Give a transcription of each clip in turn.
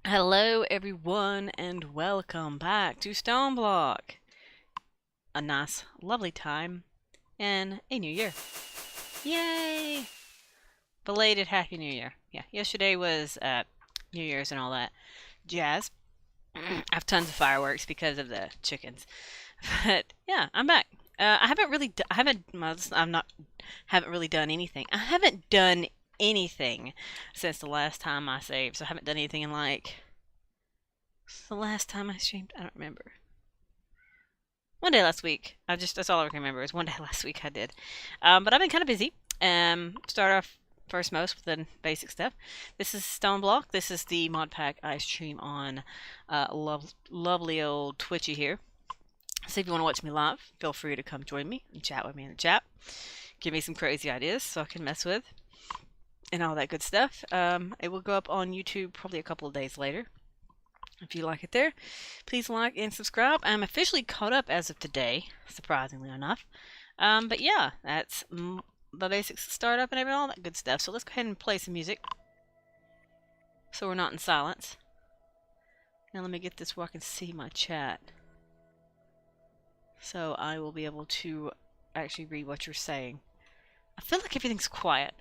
Hello everyone and welcome back to Stoneblock. A nice, lovely time and a new year. Yay! Belated Happy New Year. Yeah, yesterday was New Year's and all that jazz. I have tons of fireworks because of the chickens. But yeah, I'm back. I haven't really, haven't really done anything. I haven't done anything since the last time I saved. So I haven't done anything in the last time I streamed. I don't remember. One day last week. That's all I can remember is one day last week I did. But I've been kind of busy. Start off first most with the basic stuff. This is Stoneblock. This is the mod pack I stream on lovely old Twitchy here. So if you want to watch me live, feel free to come join me and chat with me in the chat. Give me some crazy ideas so I can mess with and all that good stuff. It will go up on YouTube probably a couple of days later. If you like it there, please like and subscribe. I'm officially caught up as of today, surprisingly enough. But yeah, that's the basics of startup and all that good stuff. So let's go ahead and play some music so we're not in silence. Now let me get this where I can see my chat. So I will be able to actually read what you're saying. I feel like everything's quiet.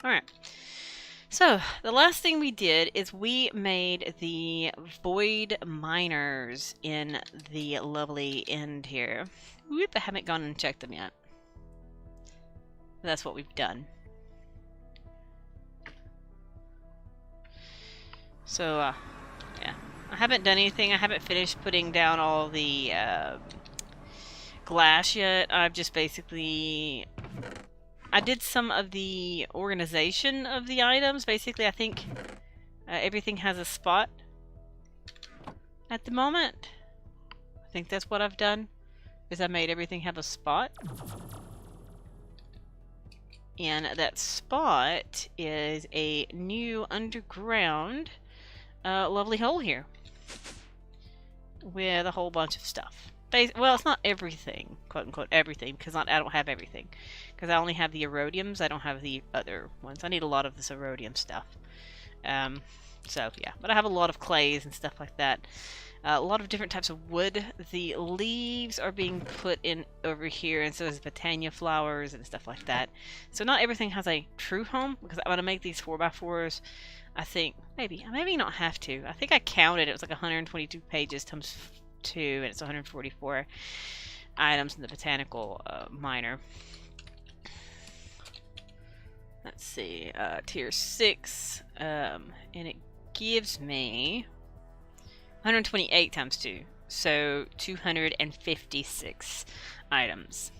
Alright. So, the last thing we did is we made the void miners in the lovely end here. Whoop, I haven't gone and checked them yet. That's what we've done. So, yeah. I haven't done anything. I haven't finished putting down all the glass yet. I've just basically... I did some of the organization of the items. Basically, I think everything has a spot at the moment. I think that's what I've done, is I made everything have a spot. And that spot is a new underground lovely hole here with a whole bunch of stuff. Well, it's not everything, quote-unquote everything, because I don't have everything. Because I only have the erodiums, I don't have the other ones. I need a lot of this erodium stuff. So, yeah. But I have a lot of clays and stuff like that. A lot of different types of wood. The leaves are being put in over here, and so is Botania flowers and stuff like that. So not everything has a true home, because I'm going to make these 4x4s. I think, maybe not have to. I think I counted, it was like 122 pages times 2, and it's 144 items in the botanical miner. Let's see, tier 6, and it gives me 128 times 2, so 256 items,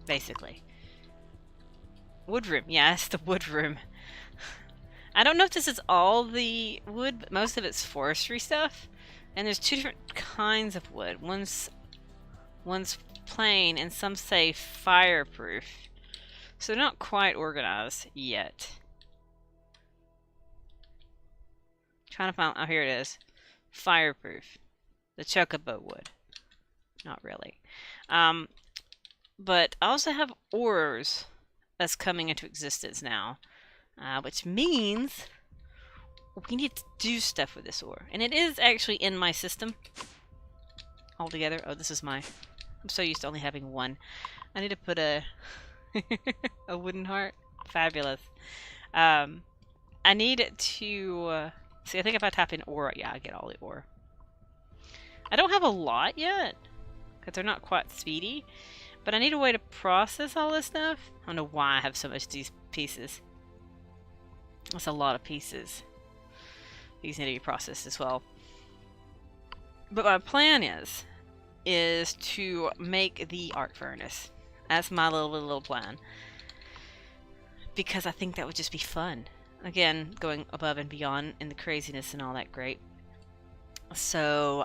basically. Wood room, yes, the wood room. I don't know if this is all the wood, but most of it's forestry stuff. And there's two different kinds of wood. One's plain, and some say fireproof. So they're not quite organized yet. Trying to find, oh, here it is. Fireproof. The chocobo wood. Not really. But I also have ores that's coming into existence now. Which means we need to do stuff with this ore. And it is actually in my system altogether. Oh, this is my... I'm so used to only having one. I need to put a... a wooden heart. Fabulous. I need to... see, I think if I tap in ore, yeah, I get all the ore. I don't have a lot yet, because they're not quite speedy. But I need a way to process all this stuff. I don't know why I have so much of these pieces. That's a lot of pieces. These need to be processed as well. But my plan is to make the arc furnace. That's my little plan. Because I think that would just be fun. Again, going above and beyond in the craziness and all that great. So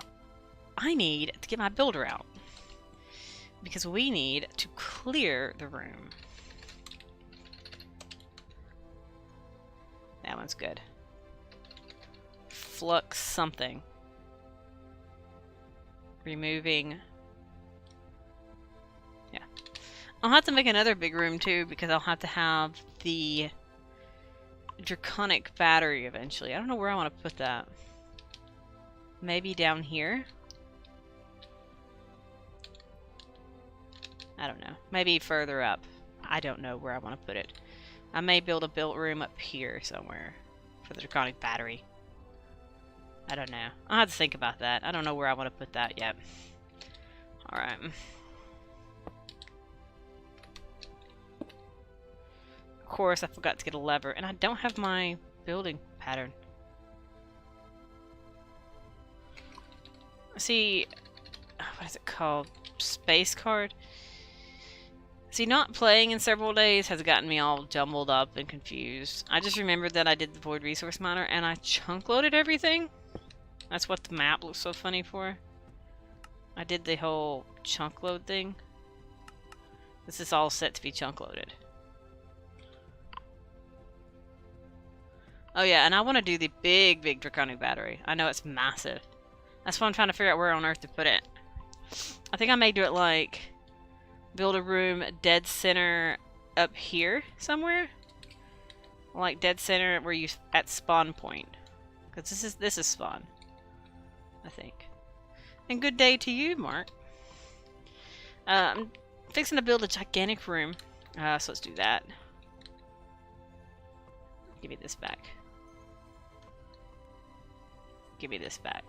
I need to get my builder out. Because we need to clear the room. That one's good. Flux something. Removing. Yeah. I'll have to make another big room too, because I'll have to have the draconic battery eventually. I don't know where I want to put that. Maybe down here? I don't know. Maybe further up. I don't know where I want to put it. I may build a built room up here somewhere for the draconic battery. I don't know. I'll have to think about that. I don't know where I want to put that yet. Alright. Of course, I forgot to get a lever, and I don't have my building pattern. See, what is it called? Space card? See, not playing in several days has gotten me all jumbled up and confused. I just remembered that I did the Void Resource Miner, and I chunk loaded everything. That's what the map looks so funny for. I did the whole chunk load thing. This is all set to be chunk loaded. Oh yeah, and I want to do the big draconic battery. I know it's massive. That's why I'm trying to figure out where on earth to put it. I think I may do it like build a room dead center up here somewhere. Like dead center where you at spawn point. Because this is spawn. I think. And good day to you, Mark. I'm fixing to build a gigantic room. So let's do that. Give me this back. Give me this back.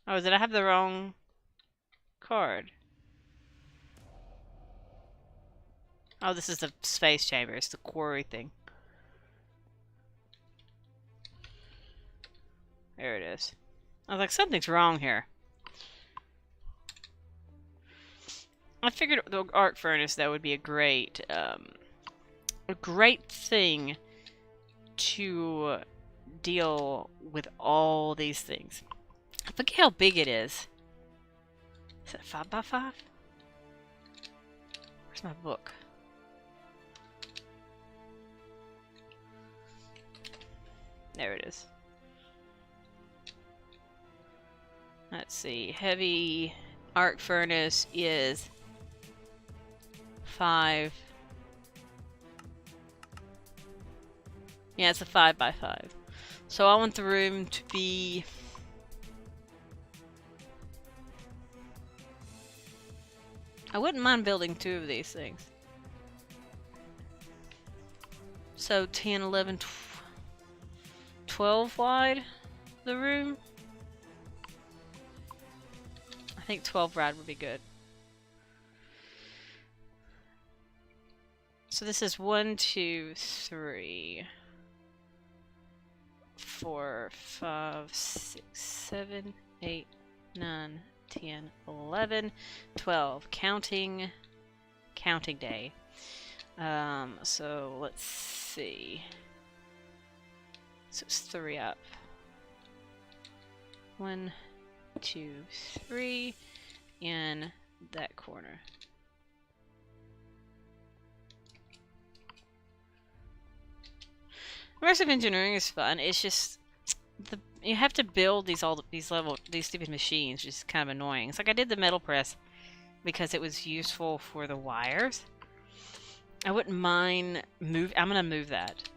Oh, did I have the wrong card? Oh, this is the space chamber. It's the quarry thing. There it is. I was like, something's wrong here. I figured the arc furnace, that would be a great thing to deal with all these things. I forget how big it is. Is it 5x5? Where's my book? There it is. Let's see. Heavy arc furnace is 5. Yeah, it's a 5x5. So I want the room to be... I wouldn't mind building 2 of these things. So 10, 11, 12 wide, the room. I think 12 wide would be good. So this is 1, 2, 3, 4, 5, 6, 7, 8, 9, 10, 11, 12. Counting day. So let's see. So it's 3 up. 1, 2, 3 in that corner. Immersive engineering is fun. It's just you have to build these stupid machines, which is kind of annoying. It's like I did the metal press because it was useful for the wires. I wouldn't mind I'm gonna move that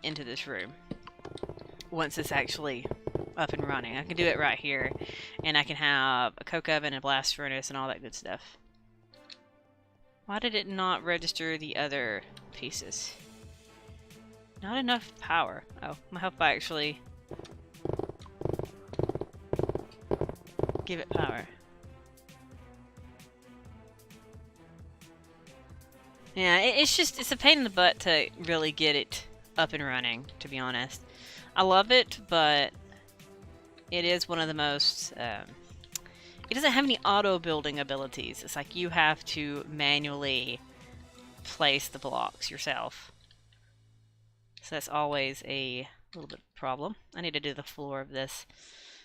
into this room once it's actually up and running. I can do it right here, and I can have a coke oven, a blast furnace, and all that good stuff. Why did it not register the other pieces? Not enough power. Oh, I hope I actually give it power. Yeah, it's a pain in the butt to really get it up and running, to be honest. I love it, but it is one of the most, it doesn't have any auto building abilities. It's like you have to manually place the blocks yourself. So that's always a little bit of a problem. I need to do the floor of this,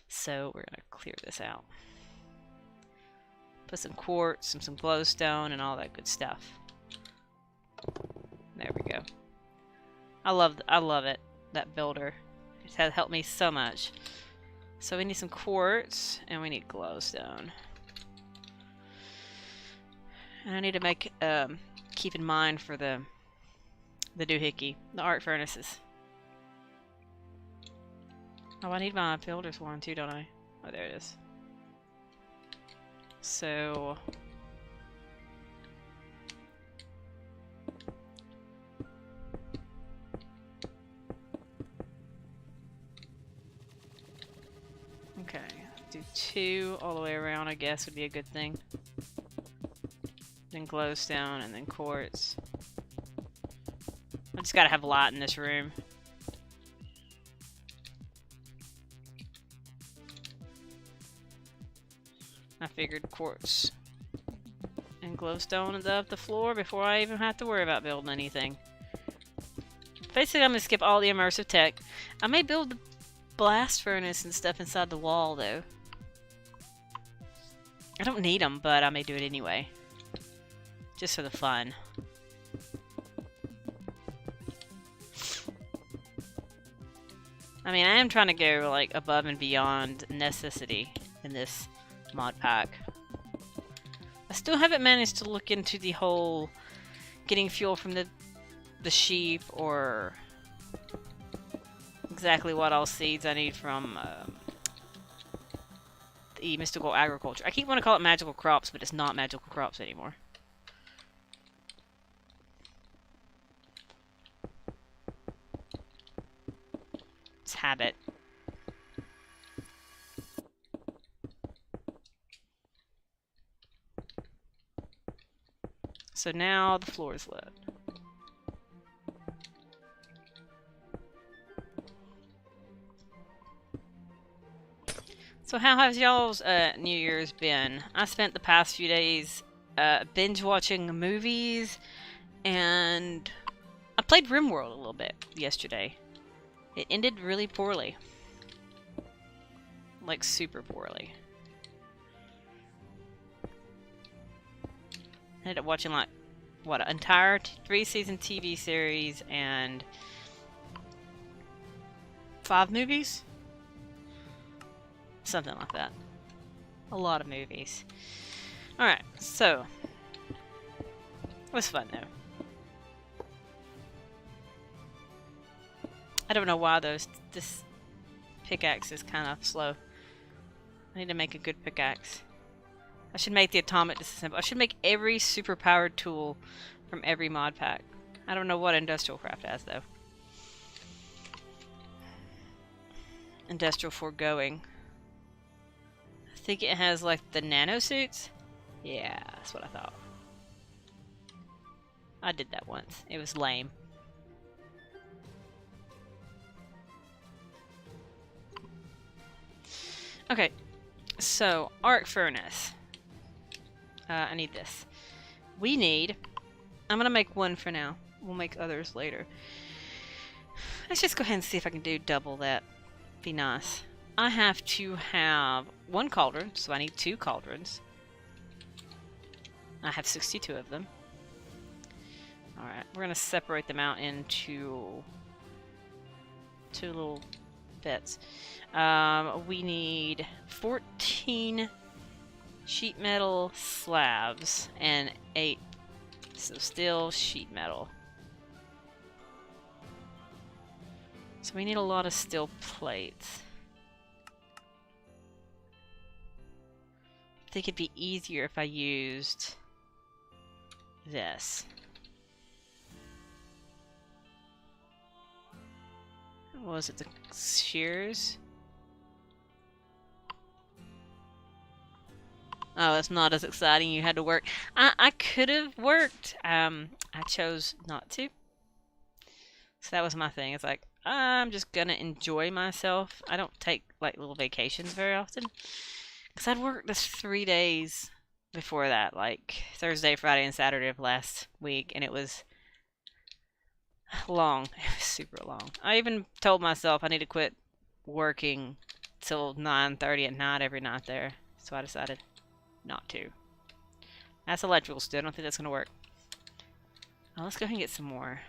so we're going to clear this out. Put some quartz and some glowstone and all that good stuff. There we go. I love it, that builder. It has helped me so much. So we need some quartz, and we need glowstone. And I need to make, keep in mind for the doohickey, the arc furnaces. Oh, I need my builder's one too, don't I? Oh, there it is. So... okay, do 2 all the way around, I guess, would be a good thing. Then glowstone, and then quartz. I just gotta have light in this room. I figured quartz and glowstone above the floor before I even have to worry about building anything. Basically, I'm gonna skip all the immersive tech. I may build the blast furnace and stuff inside the wall, though. I don't need them, but I may do it anyway. Just for the fun. I mean, I am trying to go, like, above and beyond necessity in this mod pack. I still haven't managed to look into the whole getting fuel from the sheep, or exactly what all seeds I need from the mystical agriculture. I keep wanting to call it magical crops, but it's not magical crops anymore. It's habit. So now the floor is lit. So how has y'all's New Year's been? I spent the past few days binge watching movies, and I played RimWorld a little bit yesterday. It ended really poorly. Like, super poorly. I ended up watching, like, what, an entire 3-season TV series and 5 movies? Something like that. A lot of movies. Alright, so. It was fun, though. I don't know why this pickaxe is kind of slow. I need to make a good pickaxe. I should make the atomic disassemble. I should make every super-powered tool from every mod pack. I don't know what Industrial Craft has, though. Industrial Foregoing. I think it has, like, the nano suits? Yeah, that's what I thought. I did that once. It was lame. Okay, so, arc furnace. I need this. We need... I'm gonna make one for now. We'll make others later. Let's just go ahead and see if I can do double that. Be nice. I have to have 1 cauldron, so I need 2 cauldrons. I have 62 of them. Alright, we're gonna separate them out into 2 little bits. We need 14 sheet metal slabs and 8 steel sheet metal. So we need a lot of steel plates. I think it'd be easier if I used this. What was it, the shears? Oh, it's not as exciting. You had to work. I could have worked. I chose not to. So that was my thing. It's like, I'm just gonna enjoy myself. I don't take, like, little vacations very often. Because I'd worked this 3 days before that. Like, Thursday, Friday, and Saturday of last week. And it was long. It was super long. I even told myself I need to quit working till 9:30 at night every night there. So I decided not to. That's electrical still. I don't think that's going to work. Well, let's go ahead and get some more.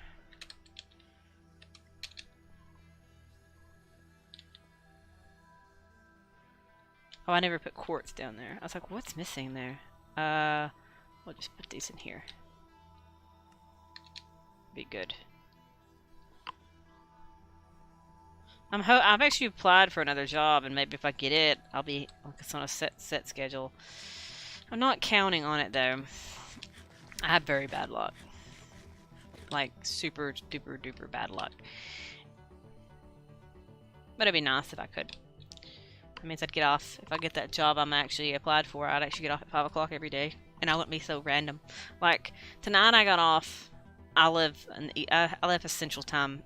Oh, I never put quartz down there. I was like, what's missing there? We'll just put these in here. Be good. I've actually applied for another job, and maybe if I get it, I'll be like it's on a set schedule. I'm not counting on it though. I have very bad luck, like super duper duper bad luck. But it'd be nice if I could. That means I'd get off if I get that job I'm actually applied for. I'd actually get off at 5 o'clock every day, and I wouldn't be so random. Like tonight, I got off. I live a Central Time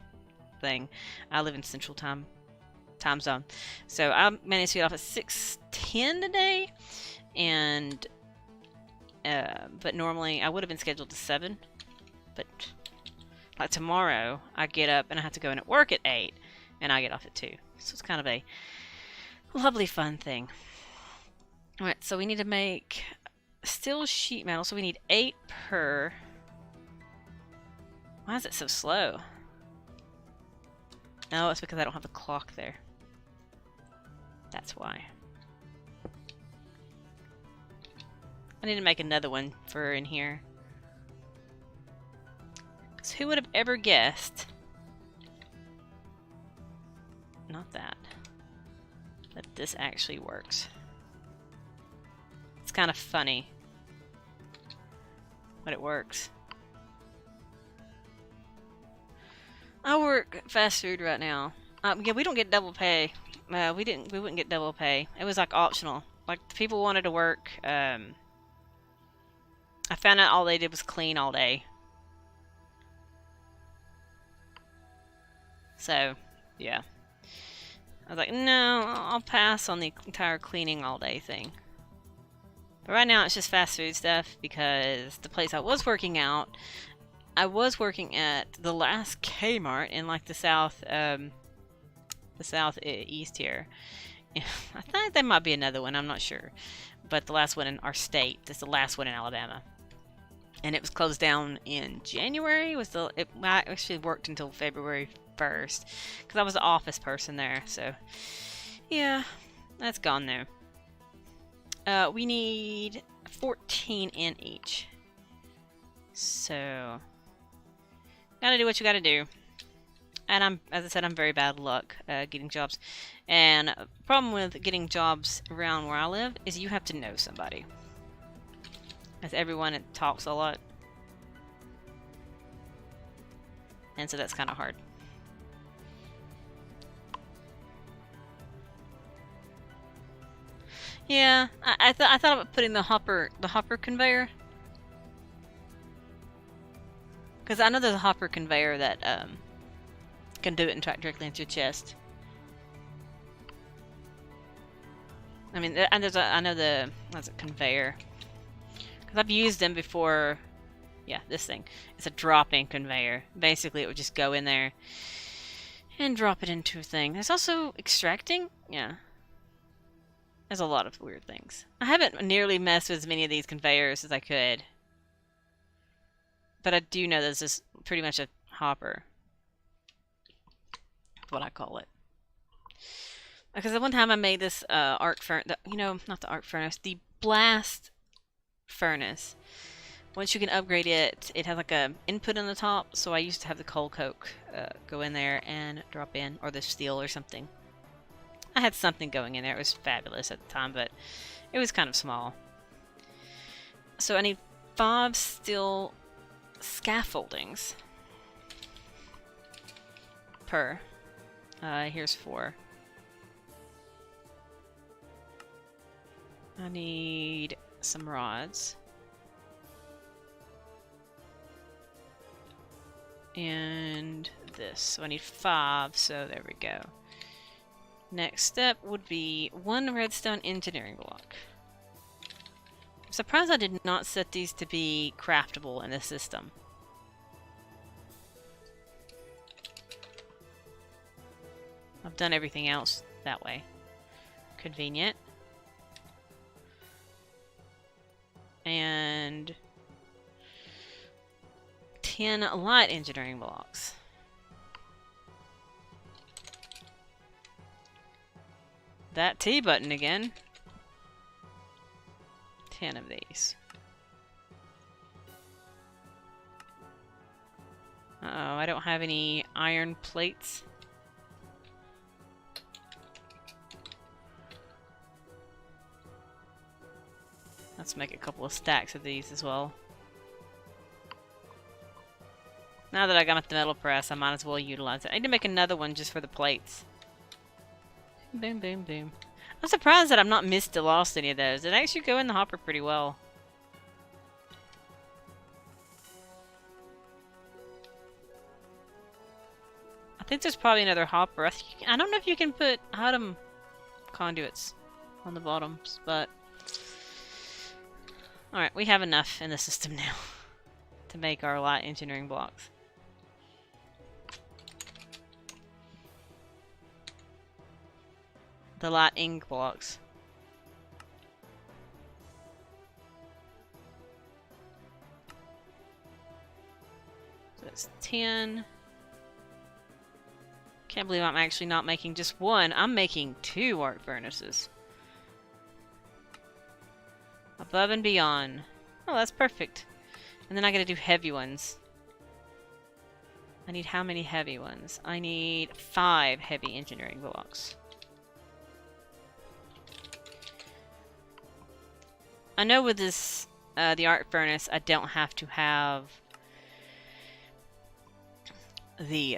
thing. I live in Central Time zone, so I managed to get off at 6:10 today, and but normally I would have been scheduled to 7, but like tomorrow I get up and I have to go in at work at 8, and I get off at 2, so it's kind of a lovely fun thing. Alright, so we need to make steel sheet metal, so we need 8 per. Why is it so slow? No, it's because I don't have a clock there. That's why. I need to make another one for in here. Because who would have ever guessed? Not that. That this actually works. It's kind of funny. But it works. I work fast food right now. Yeah, we don't get double pay. We wouldn't get double pay. It was like optional. Like the people wanted to work. I found out all they did was clean all day. So, yeah. I was like, no, I'll pass on the entire cleaning all day thing. But right now it's just fast food stuff because the place I was working out, I was working at the last Kmart in like the southeast here. I think there might be another one, I'm not sure. But the last one in our state, that's the last one in Alabama. And it was closed down in January. I actually worked until February 1st because I was the office person there. So, yeah, that's gone now. We need 14 in each. So, gotta do what you gotta do. And as I said, I'm very bad luck getting jobs. And the problem with getting jobs around where I live is you have to know somebody. As everyone talks a lot. And so that's kind of hard. Yeah, I thought about putting the hopper conveyor. Because I know there's a hopper conveyor that can do it and track directly into your chest. I mean, and I know that's a conveyor. Because I've used them before. Yeah, this thing. It's a drop-in conveyor. Basically, it would just go in there and drop it into a thing. There's also extracting. Yeah. There's a lot of weird things. I haven't nearly messed with as many of these conveyors as I could. But I do know this is pretty much a hopper. That's what I call it. Because the one time I made this arc furnace, not the arc furnace, the blast furnace. Once you can upgrade it, it has like a input on the top. So I used to have the coal coke go in there and drop in, or the steel or something. I had something going in there. It was fabulous at the time, but it was kind of small. So I need 5 steel scaffoldings per. Here's 4. I need some rods. And this. So I need 5, so there we go. Next step would be 1 redstone engineering block. I'm surprised I did not set these to be craftable in the system. I've done everything else that way. Convenient. And 10 light engineering blocks. That T button again. 10 of these. Uh-oh, I don't have any iron plates. Let's make a couple of stacks of these as well. Now that I got the metal press, I might as well utilize it. I need to make another one just for the plates. Boom, boom, boom. I'm surprised that I've not missed or lost any of those. It actually go in the hopper pretty well. I think there's probably another hopper. I don't know if you can put item conduits on the bottoms, but... Alright, we have enough in the system now to make our light engineering blocks. The light ink blocks. So that's 10. Can't believe I'm actually not making just one. I'm making 2 arc furnaces. Above and beyond. Oh, that's perfect. And then I gotta do heavy ones. I need how many heavy ones? I need 5 heavy engineering blocks. I know with this, the arc furnace, I don't have to have the,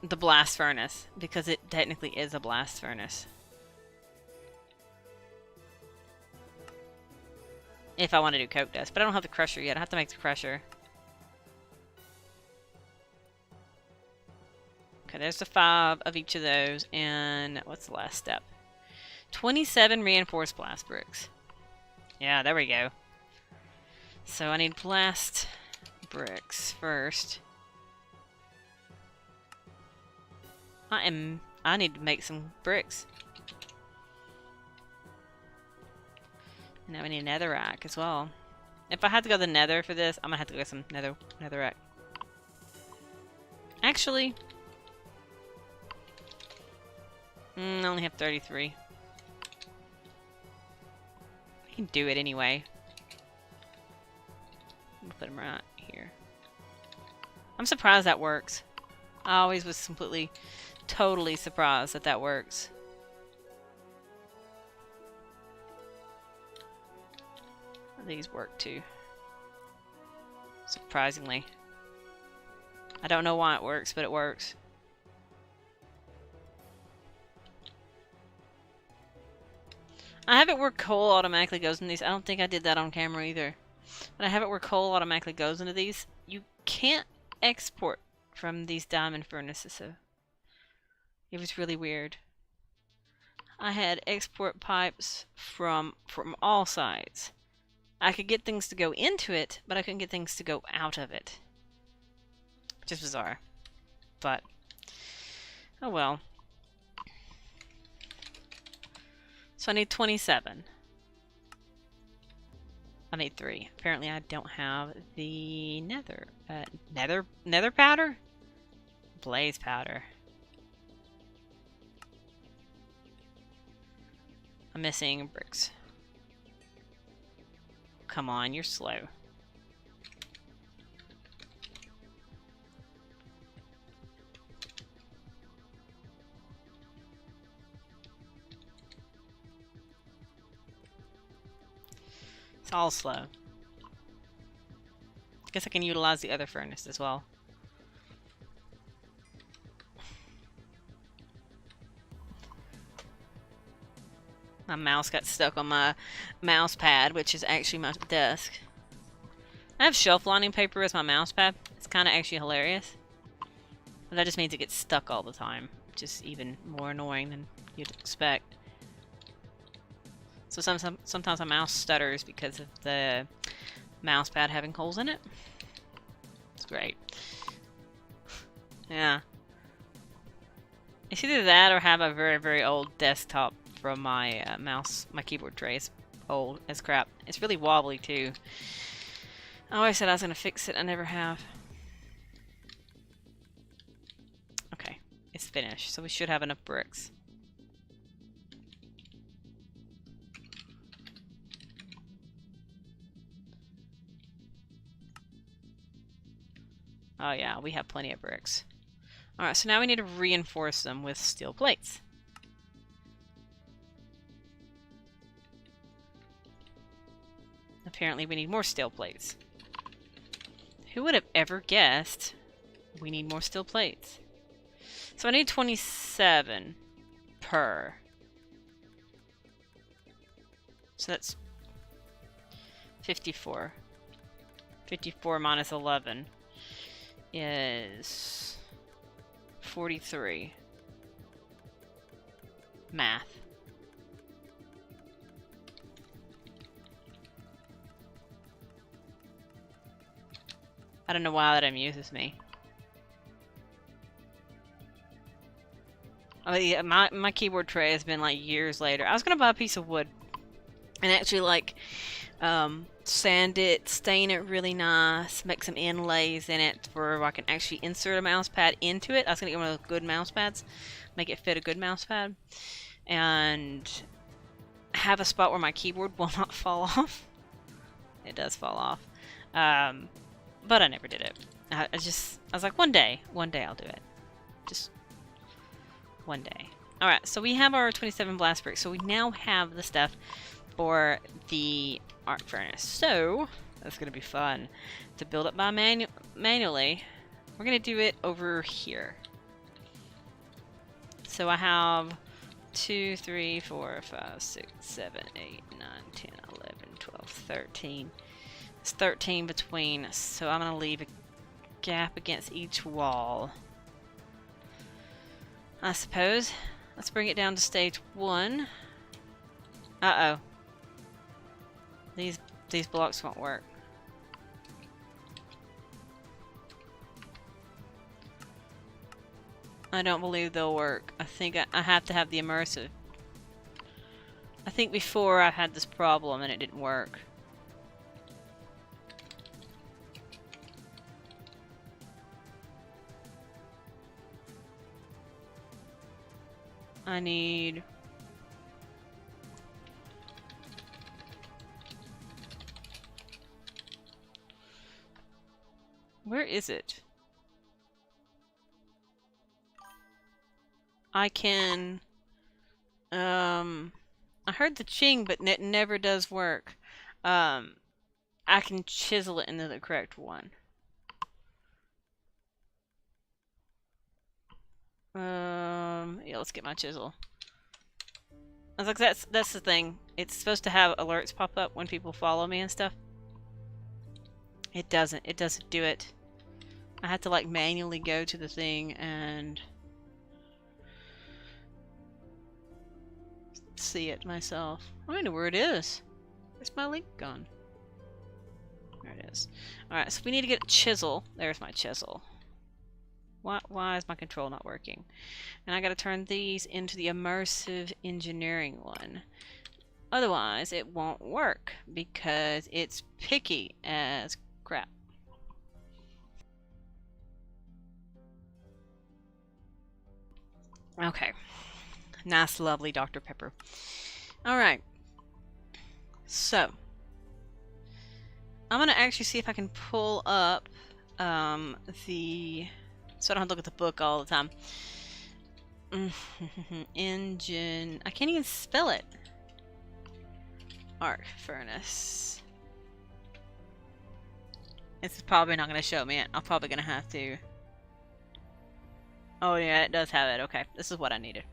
the blast furnace, because it technically is a blast furnace. If I want to do coke dust, but I don't have the crusher yet. I have to make the crusher. Okay, there's the 5 of each of those, and what's the last step? 27 reinforced blast bricks. Yeah, there we go. So I need blast bricks first. I need to make some bricks. Now we need netherrack as well. If I had to go to the nether for this, I'm gonna have to go get some netherrack. Actually, I only have 33. I can do it anyway. I'll put them right here. I'm surprised that works. I always was completely, totally surprised that that works. These work too. Surprisingly. I don't know why it works, but it works. I have it where coal automatically goes in these. I don't think I did that on camera either. But I have it where coal automatically goes into these. You can't export from these diamond furnaces, so it was really weird. I had export pipes from all sides. I could get things to go into it, but I couldn't get things to go out of it. Which is bizarre. But, oh well. So I need 27. I need 3. Apparently I don't have the nether powder? Blaze powder. I'm missing bricks. Come on, you're slow. It's all slow. Guess I can utilize the other furnace as well. My mouse got stuck on my mouse pad, which is actually my desk. I have shelf lining paper as my mouse pad. It's kind of actually hilarious. But that just means it gets stuck all the time, which is even more annoying than you'd expect. So sometimes my mouse stutters because of the mouse pad having holes in it. It's great. Yeah. It's either that or have a very, very old desktop from my my keyboard tray is old as crap. It's really wobbly too. I always said I was going to fix it. I never have. Okay, it's finished. So we should have enough bricks. Oh yeah, we have plenty of bricks. Alright, so now we need to reinforce them with steel plates. Apparently we need more steel plates. Who would have ever guessed we need more steel plates? So I need 27 per. So that's 54. 54 minus 11 is 43. Math. I don't know why that amuses me. Oh yeah, my keyboard tray has been like years later. I was gonna buy a piece of wood and actually like sand it, stain it really nice, make some inlays in it where I can actually insert a mouse pad into it. I was gonna get one of those good mouse pads, make it fit a good mouse pad, and have a spot where my keyboard will not fall off. It does fall off. But I never did it. I was like, one day I'll do it. Just one day. Alright, so we have our 27 blast bricks. So we now have the stuff for the arc furnace. So, that's going to be fun. To build up by manually, we're going to do it over here. So I have 2, 3, 4, 5, 6, 7, 8, 9, 10, 11, 12, 13. It's 13 between, so I'm going to leave a gap against each wall. I suppose. Let's bring it down to stage 1. Uh-oh. These blocks won't work. I don't believe they'll work. I think I have to have the immersive. I think before I had this problem and it didn't work. I need... Where is it? I can... I heard the ching, but it never does work. I can chisel it into the correct one. Yeah, let's get my chisel. I was like, that's the thing. It's supposed to have alerts pop up when people follow me and stuff. It doesn't. It doesn't do it. I have to like manually go to the thing and see it myself. I don't know where it is. Where's my link gone? There it is. Alright, so we need to get a chisel. There's my chisel. Why is my control not working? And I gotta turn these into the immersive engineering one. Otherwise, it won't work because it's picky as crap. Okay. Nice, lovely Dr. Pepper. Alright. So. I'm gonna actually see if I can pull up the... So I don't have to look at the book all the time. Engine... I can't even spell it. Arc furnace. It's probably not going to show me it. I'm probably going to have to... Oh yeah, it does have it. Okay, this is what I needed.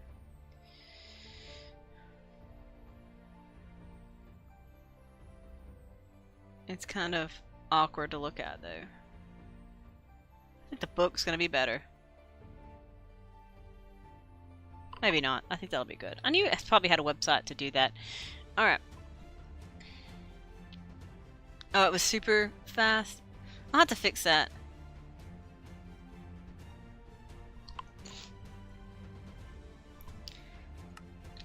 It's kind of awkward to look at, though. I think the book's going to be better. Maybe not. I think that'll be good. I knew it probably had a website to do that. Alright. Oh, it was super fast? I'll have to fix that.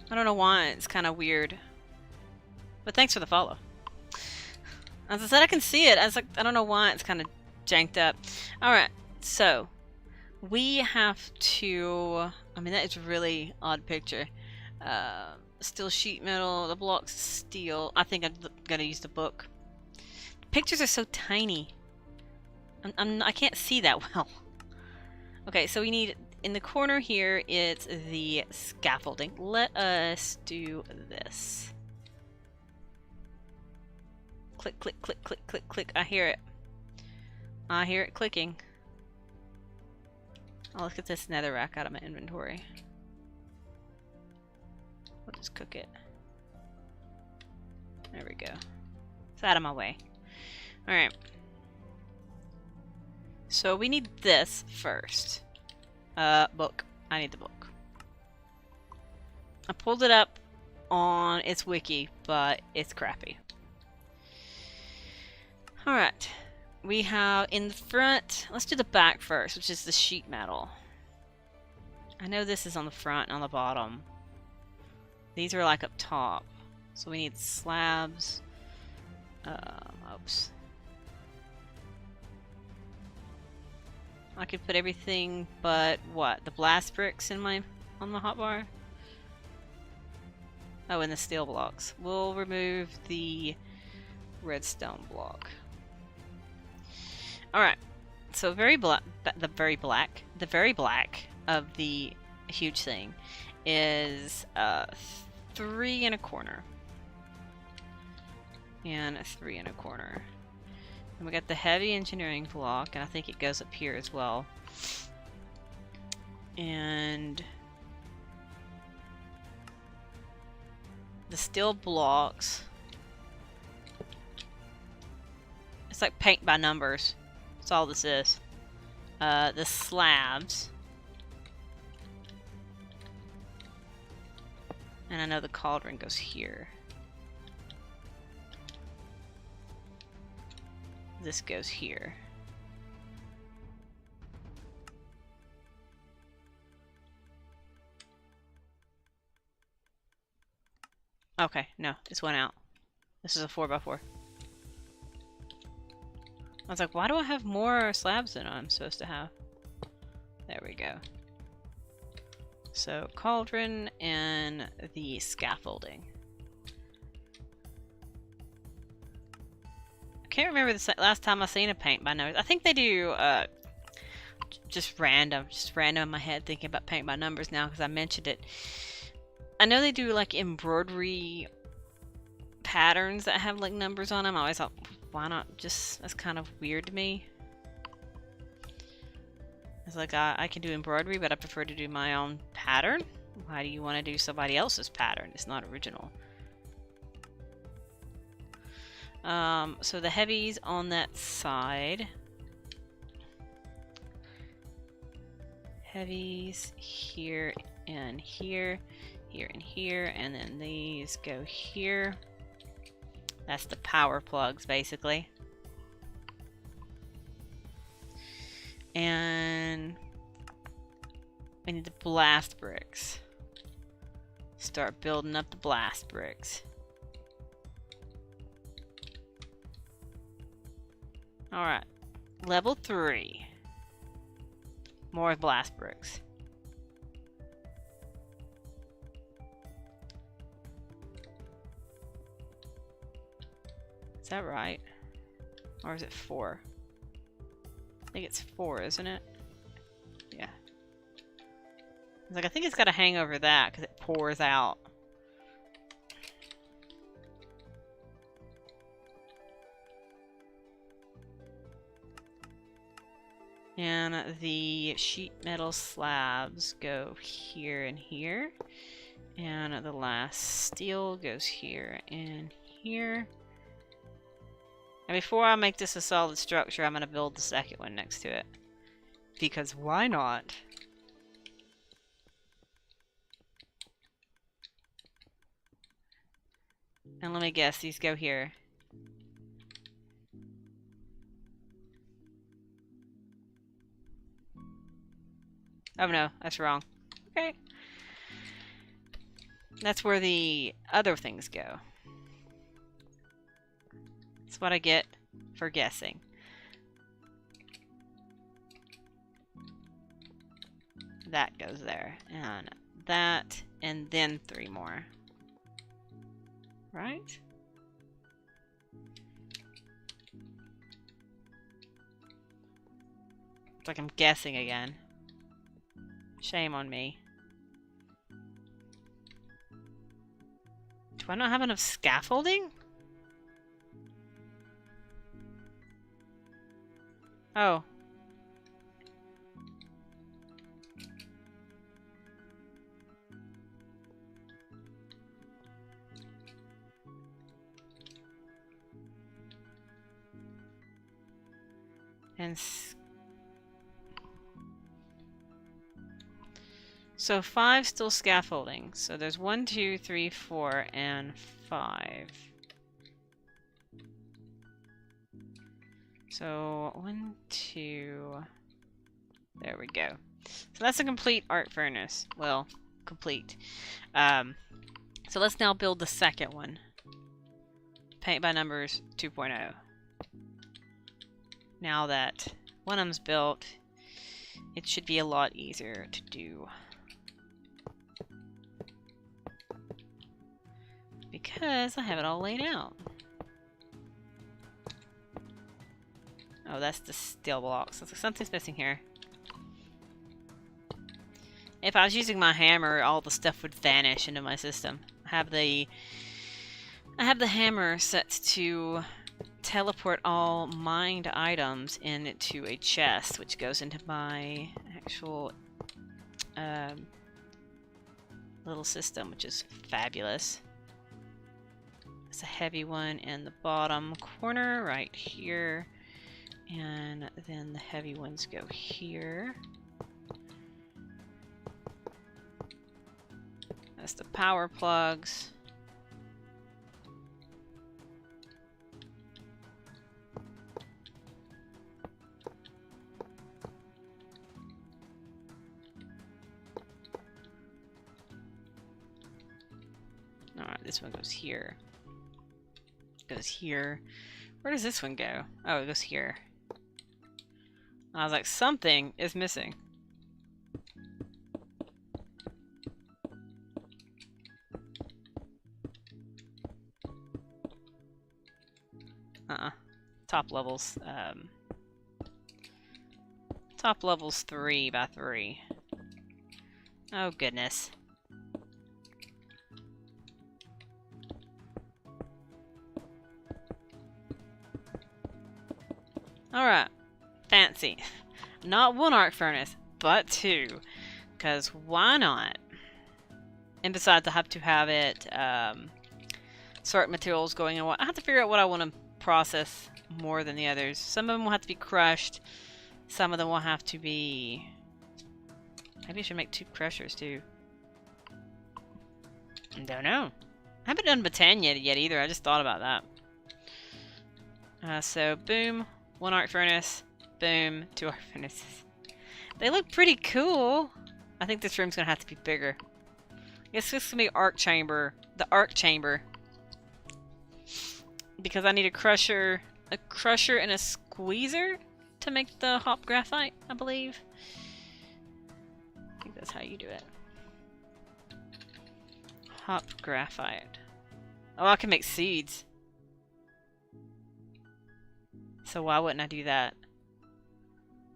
I don't know why it's kind of weird. But thanks for the follow. As I said, I can see it. I was like, I don't know why it's kind of janked up. Alright, so we have to... I mean, that is a really odd picture. Steel sheet metal, the blocks steel. I think I'm gonna use the book. The pictures are so tiny. I can't see that well. Okay, so we need, in the corner here, it's the scaffolding. Let us do this. Click, click, click, click, click, click. I hear it. I hear it clicking. I'll look at this netherrack out of my inventory. We'll just cook it. There we go. It's out of my way. Alright. So we need this first. Book. I need the book. I pulled it up on its wiki, but it's crappy. Alright. We have in the front, let's do the back first, which is the sheet metal. I know this is on the front and on the bottom. These are like up top. So we need slabs. Oops. I could put everything but what? The blast bricks in my on the hotbar? Oh, and the steel blocks. We'll remove the redstone block. Alright. So the very black of the huge thing is 3 and a corner. And 3 and a corner. And we got the heavy engineering block, and I think it goes up here as well. And the steel blocks. It's like paint by numbers. That's all this is. The slabs. And I know the cauldron goes here. This goes here. Okay, no, this went out. This is a 4x4. I was like, why do I have more slabs than I'm supposed to have? There we go. So, cauldron and the scaffolding. I can't remember the last time I seen a paint by numbers. I think they do just random in my head thinking about paint by numbers now because I mentioned it. I know they do like embroidery patterns that have like numbers on them. I always thought, why not just, that's kind of weird to me. It's like, I can do embroidery, but I prefer to do my own pattern. Why do you want to do somebody else's pattern? It's not original. So the heavies on that side. Heavies here and here, here and here, and then these go here. That's the power plugs, basically. And we need the blast bricks. Start building up the blast bricks. Alright. Level 3. More blast bricks. Is that right? Or is it 4? I think it's 4, isn't it? Yeah. I was like, I think it's got to hang over that because it pours out. And the sheet metal slabs go here and here. And the last steel goes here and here. And before I make this a solid structure, I'm going to build the second one next to it. Because why not? And let me guess, these go here. Oh no, that's wrong. Okay. That's where the other things go. That's what I get for guessing. That goes there. And that, and then 3 more. Right? It's like I'm guessing again. Shame on me. Do I not have enough scaffolding? Oh. And so 5 still scaffolding. So there's 1, 2, 3, 4, and 5. So 1, 2. There we go. So that's a complete art furnace. Well, complete. So let's now build the second one. Paint by numbers 2.0. Now that one of them's built, it should be a lot easier to do. Because I have it all laid out. Oh, that's the steel blocks. So something's missing here. If I was using my hammer, all the stuff would vanish into my system. I have the hammer set to teleport all mined items into a chest, which goes into my actual little system, which is fabulous. It's a heavy one in the bottom corner right here, and then the heavy ones go here. That's the power plugs. Alright, this one goes here. Goes here. Where does this one go? Oh, it goes here. I was like, something is missing. Top levels. Top levels 3 by 3. Oh, goodness. Alright. Fancy. Not 1 arc furnace, but 2. Because why not? And besides, I have to have it, sort materials going and what. I have to figure out what I want to process more than the others. Some of them will have to be crushed. Some of them will have to be... Maybe I should make 2 crushers too. I don't know. I haven't done Botania yet either. I just thought about that. So, boom. 1 arc furnace. Boom. 2 arc furnaces. They look pretty cool. I think this room's going to have to be bigger. I guess this is going to be arc chamber. The arc chamber. Because I need a crusher and a squeezer to make the hop graphite, I believe. I think that's how you do it. Hop graphite. Oh, I can make seeds. So why wouldn't I do that?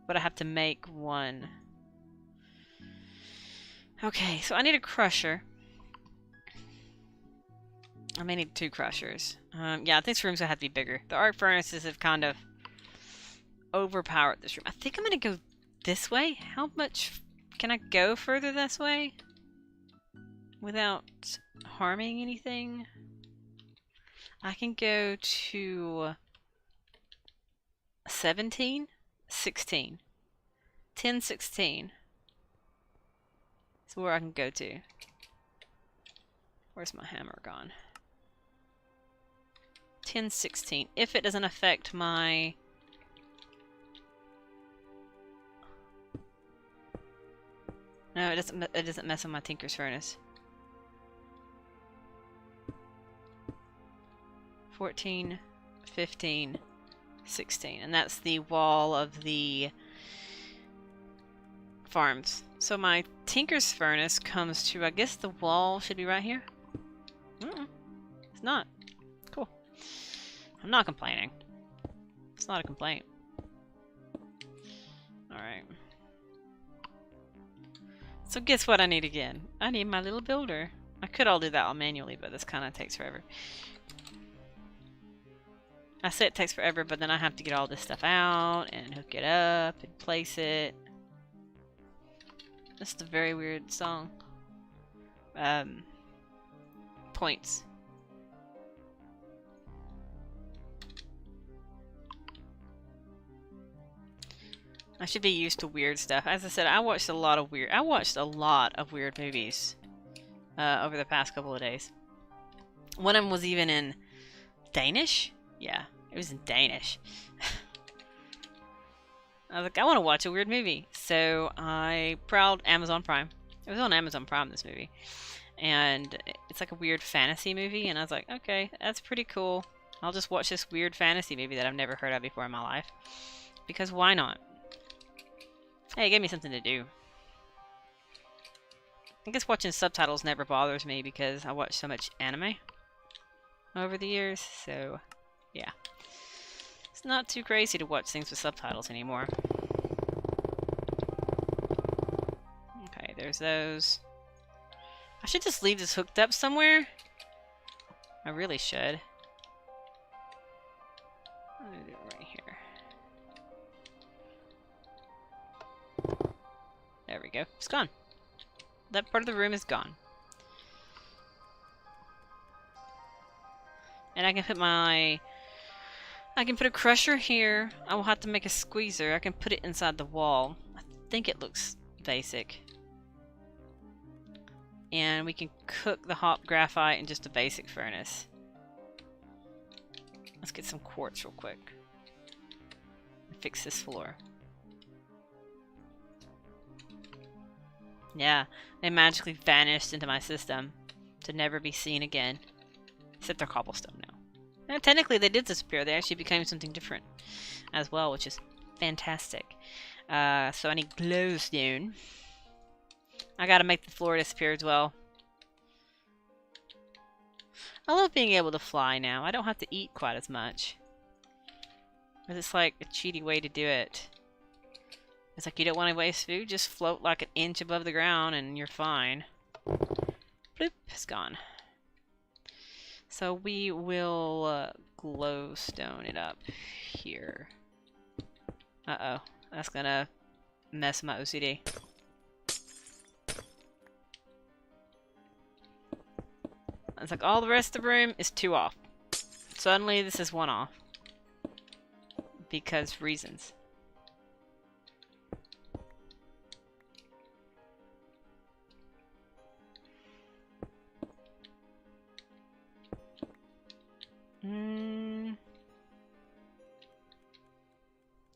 But I have to make 1. Okay, so I need a crusher. I may need 2 crushers. Yeah, I think this room's gonna have to be bigger. The arc furnaces have kind of overpowered this room. I think I'm gonna go this way. How much can I go further this way without harming anything? I can go to 17, 16, 10, 16. That's where I can go to. Where's my hammer gone? 10, 16. If it doesn't affect my... No, it doesn't mess with my Tinker's Furnace. 14, 15, 16. And that's the wall of the farms. So my Tinker's Furnace comes to, I guess the wall should be right here? It's not. Cool. I'm not complaining. It's not a complaint. Alright. So guess what I need again? I need my little builder. I could all do that all manually, but this kind of takes forever. I say it takes forever, but then I have to get all this stuff out and hook it up and place it. This is a very weird song. Points. I should be used to weird stuff. As I said, I watched a lot of weird movies over the past couple of days. One of them was even in Danish. Yeah, it was in Danish. I was like, I want to watch a weird movie. So I prowled Amazon Prime. It was on Amazon Prime, this movie. And it's like a weird fantasy movie. And I was like, okay, that's pretty cool. I'll just watch this weird fantasy movie that I've never heard of before in my life. Because why not? Hey, it gave me something to do. I guess watching subtitles never bothers me because I watch so much anime over the years. So, yeah. It's not too crazy to watch things with subtitles anymore. Okay, there's those. I should just leave this hooked up somewhere. I really should. I'm gonna do it right here. There we go. It's gone. That part of the room is gone. And I can put a crusher here. I will have to make a squeezer. I can put it inside the wall. I think it looks basic. And we can cook the hot graphite in just a basic furnace. Let's get some quartz real quick. Fix this floor. Yeah, they magically vanished into my system to never be seen again. Except they're cobblestone now. And technically they did disappear. They actually became something different as well, which is fantastic. So I need glowstone. I gotta make the floor disappear as well. I love being able to fly now. I don't have to eat quite as much. Because it's like a cheaty way to do it. It's like you don't want to waste food, just float like an inch above the ground and you're fine. Bloop, it's gone. So we will glowstone it up here. Uh-oh, that's gonna mess my OCD. It's like all the rest of the room is 2 off. Suddenly this is 1 off. Because reasons.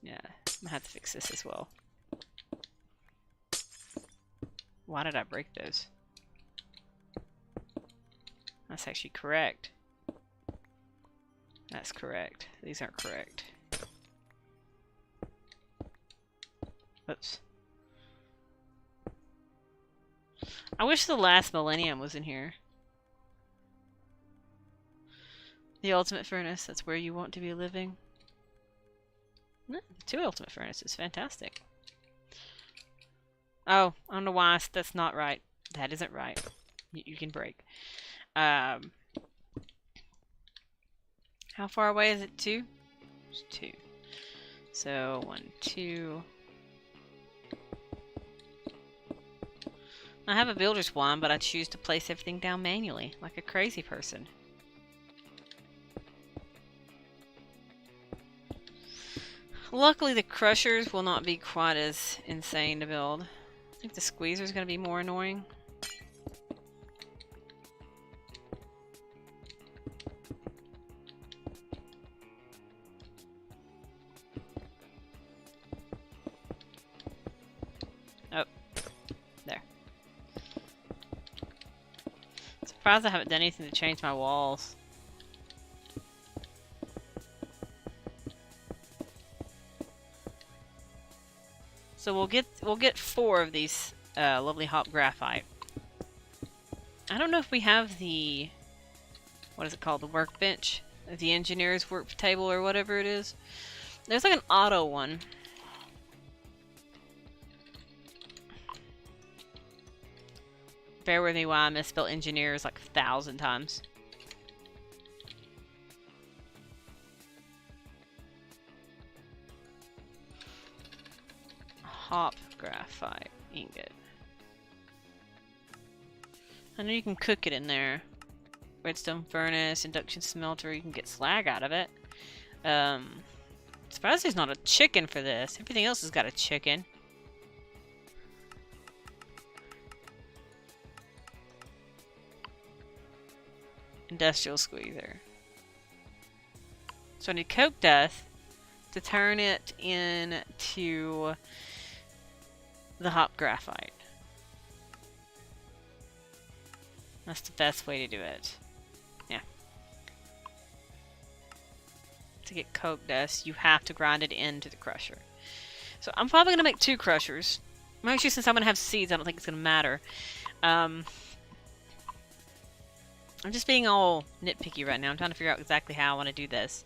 Yeah, I'm gonna have to fix this as well. Why did I break those? That's actually correct. That's correct. These aren't correct. Oops. I wish the last millennium was in here. The ultimate furnace, that's where you want to be living. 2 ultimate furnaces, fantastic. Oh, I don't know why that's not right. That isn't right. You can break. How far away is it? 2? It's 2. So 1, 2. I have a builder's wand, but I choose to place everything down manually, like a crazy person. Luckily, the crushers will not be quite as insane to build. I think the squeezer is going to be more annoying. Oh, there. Surprised I haven't done anything to change my walls. So we'll get 4 of these lovely hop graphite. I don't know if we have the, what is it called, the workbench, the engineer's work table or whatever it is. There's like an auto one. Bear with me while I misspell engineers like 1,000 times. Hop graphite ingot. I know you can cook it in there. Redstone furnace, induction smelter, you can get slag out of it. Surprised there's not a chicken for this. Everything else has got a chicken. Industrial squeezer. So I need coke dust to turn it into the hop graphite. That's the best way to do it. Yeah. To get coke dust, you have to grind it into the crusher. So I'm probably going to make 2 crushers. Actually, since I'm going to have seeds, I don't think it's going to matter. I'm just being all nitpicky right now. I'm trying to figure out exactly how I want to do this.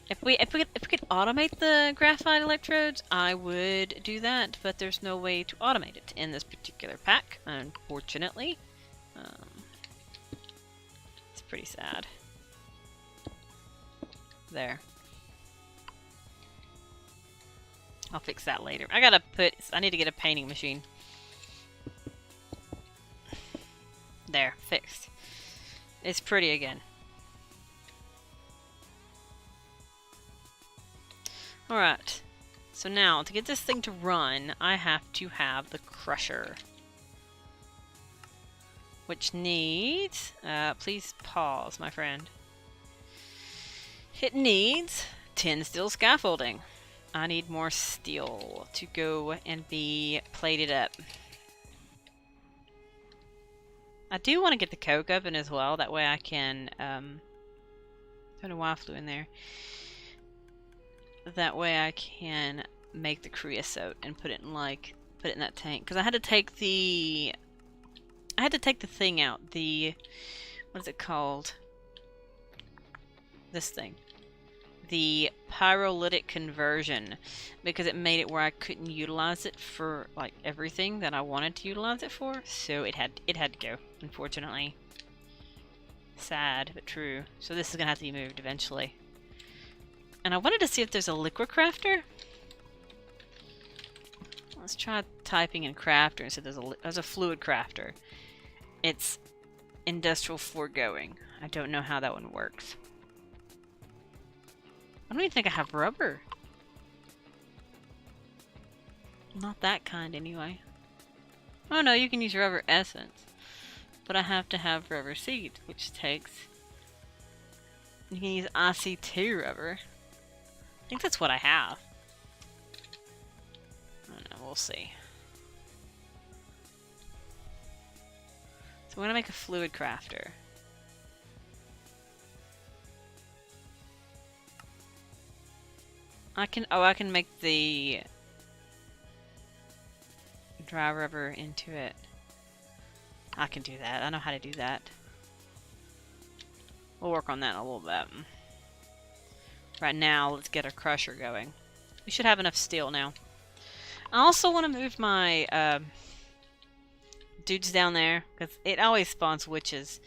If we could automate the graphite electrodes, I would do that, but there's no way to automate it in this particular pack, unfortunately. It's pretty sad. There. I'll fix that later. I need to get a painting machine. There, fixed. It's pretty again. Alright, so now to get this thing to run, I have to have the crusher. Which needs, please pause, my friend. It needs 10 steel scaffolding. I need more steel to go and be plated up. I do want to get the coke oven as well, that way I can, I don't know why I flew in there. That way I can make the creosote and put it in put it in that tank. Because I had to take the thing out. What is it called? This thing. The pyrolytic conversion. Because it made it where I couldn't utilize it for like everything that I wanted to utilize it for. So it had to go, unfortunately. Sad, but true. So this is going to have to be moved eventually. And I wanted to see if there's a liquid crafter. Let's try typing in crafter and see if there's a fluid crafter. It's industrial foregoing. I don't know how that one works. I don't even think I have rubber. Not that kind anyway. Oh no, you can use rubber essence. But I have to have rubber seeds, which takes... You can use IC2 rubber. I think that's what I have. I don't know, we'll see. So we're gonna make a fluid crafter. I can make the dry rubber into it. I can do that. I know how to do that. We'll work on that in a little bit. Right now, let's get our crusher going. We should have enough steel now. I also want to move my dudes down there, because it always spawns witches.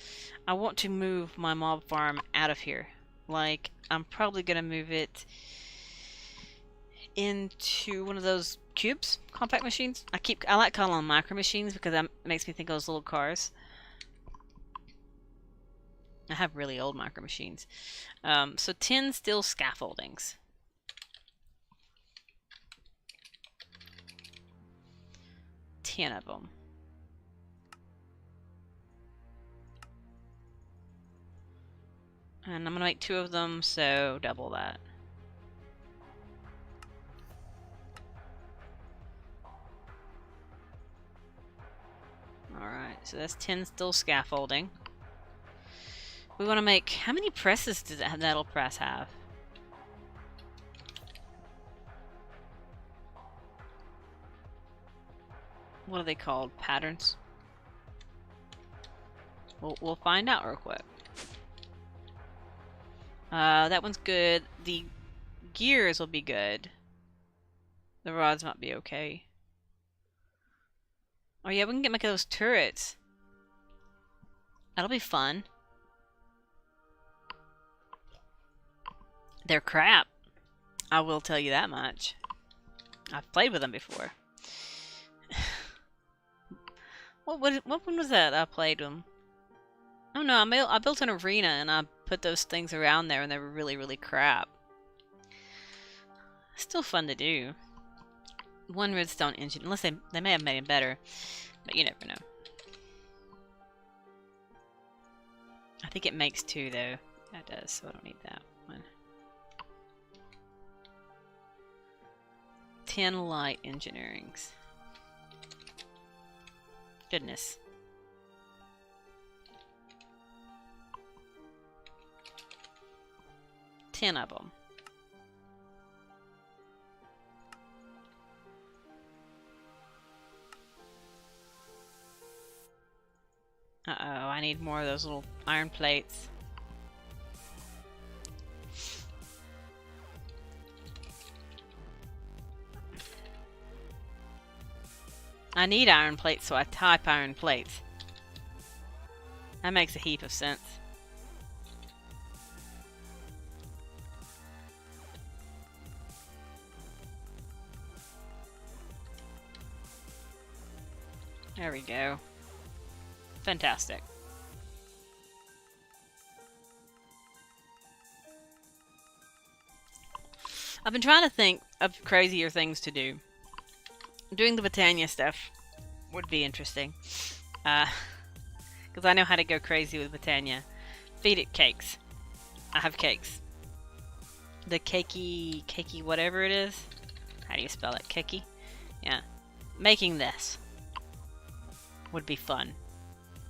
I want to move my mob farm out of here. Like, I'm probably going to move it into one of those cubes, compact machines. I like calling them micro machines because that makes me think of those little cars. I have really old micro machines. So 10 steel scaffoldings. Ten of them. And I'm gonna make 2 of them, so double that. Alright, so that's 10 steel scaffolding. We want to make... How many presses does that metal press have? What are they called? Patterns? We'll find out real quick. That one's good. The gears will be good. The rods might be okay. Oh yeah, we can make those turrets. That'll be fun. They're crap. I will tell you that much. I've played with them before. What one was that I played them? Oh no, I built an arena and I put those things around there and they were really, really crap. Still fun to do. One redstone engine, unless they may have made it better, but you never know. I think it makes 2 though. That does, so I don't need that one. 10 light engineerings. Goodness. Ten of them. Uh-oh, I need more of those little iron plates. I need iron plates, so I type iron plates. That makes a heap of sense. There we go. Fantastic. I've been trying to think of crazier things to do. Doing the Britannia stuff would be interesting. Because I know how to go crazy with Britannia. Feed it cakes. I have cakes. The cakey whatever it is. How do you spell it? Cakey? Yeah. Making this would be fun.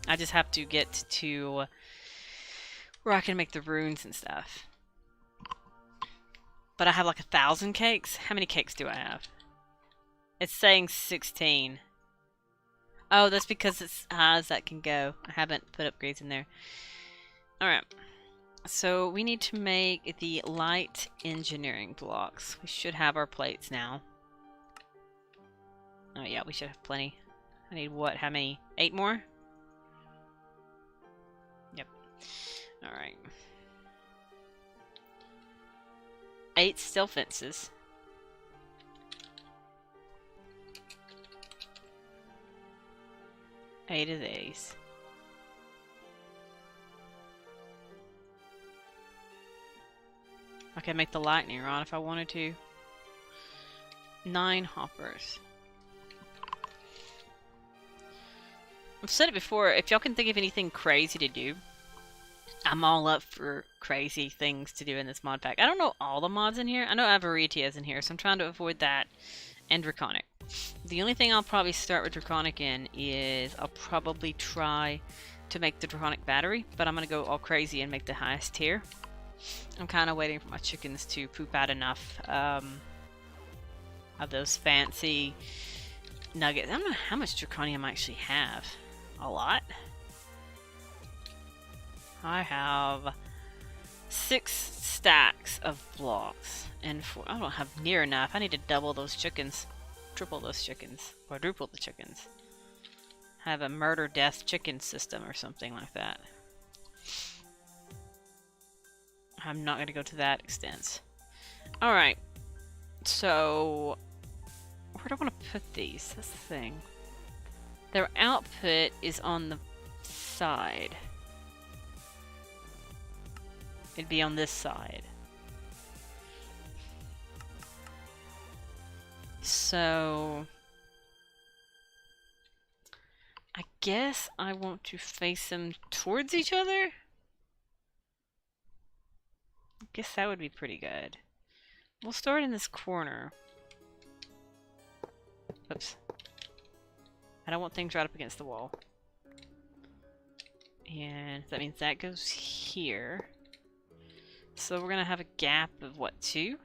I just have to get to where I can make the runes and stuff. But I have like 1,000 cakes? How many cakes do I have? It's saying 16. Oh, that's because it's high as that can go. I haven't put upgrades in there. Alright. So we need to make the light engineering blocks. We should have our plates now. Oh yeah, we should have plenty. I need what? How many? 8 more? Yep. Alright. 8 steel fences. Eight of these. I could make the lightning rod if I wanted to. 9 hoppers. I've said it before, if y'all can think of anything crazy to do, I'm all up for crazy things to do in this mod pack. I don't know all the mods in here. I know Avaritia is in here, so I'm trying to avoid that. And Draconic. The only thing I'll probably start with Draconic in is I'll probably try to make the Draconic battery, but I'm going to go all crazy and make the highest tier. I'm kind of waiting for my chickens to poop out enough of those fancy nuggets. I don't know how much Draconium I actually have. A lot? I have 6 stacks of blocks. And I don't have near enough. I need to double those chickens. Triple those chickens. Quadruple the chickens. Have a murder death chicken system or something like that. I'm not going to go to that extent. Alright. So, where do I want to put these? That's the thing. Their output is on the side. It'd be on this side. So, I guess I want to face them towards each other? I guess that would be pretty good. We'll start in this corner. Oops. I don't want things right up against the wall. And that means that goes here. So we're gonna have a gap of what, 2?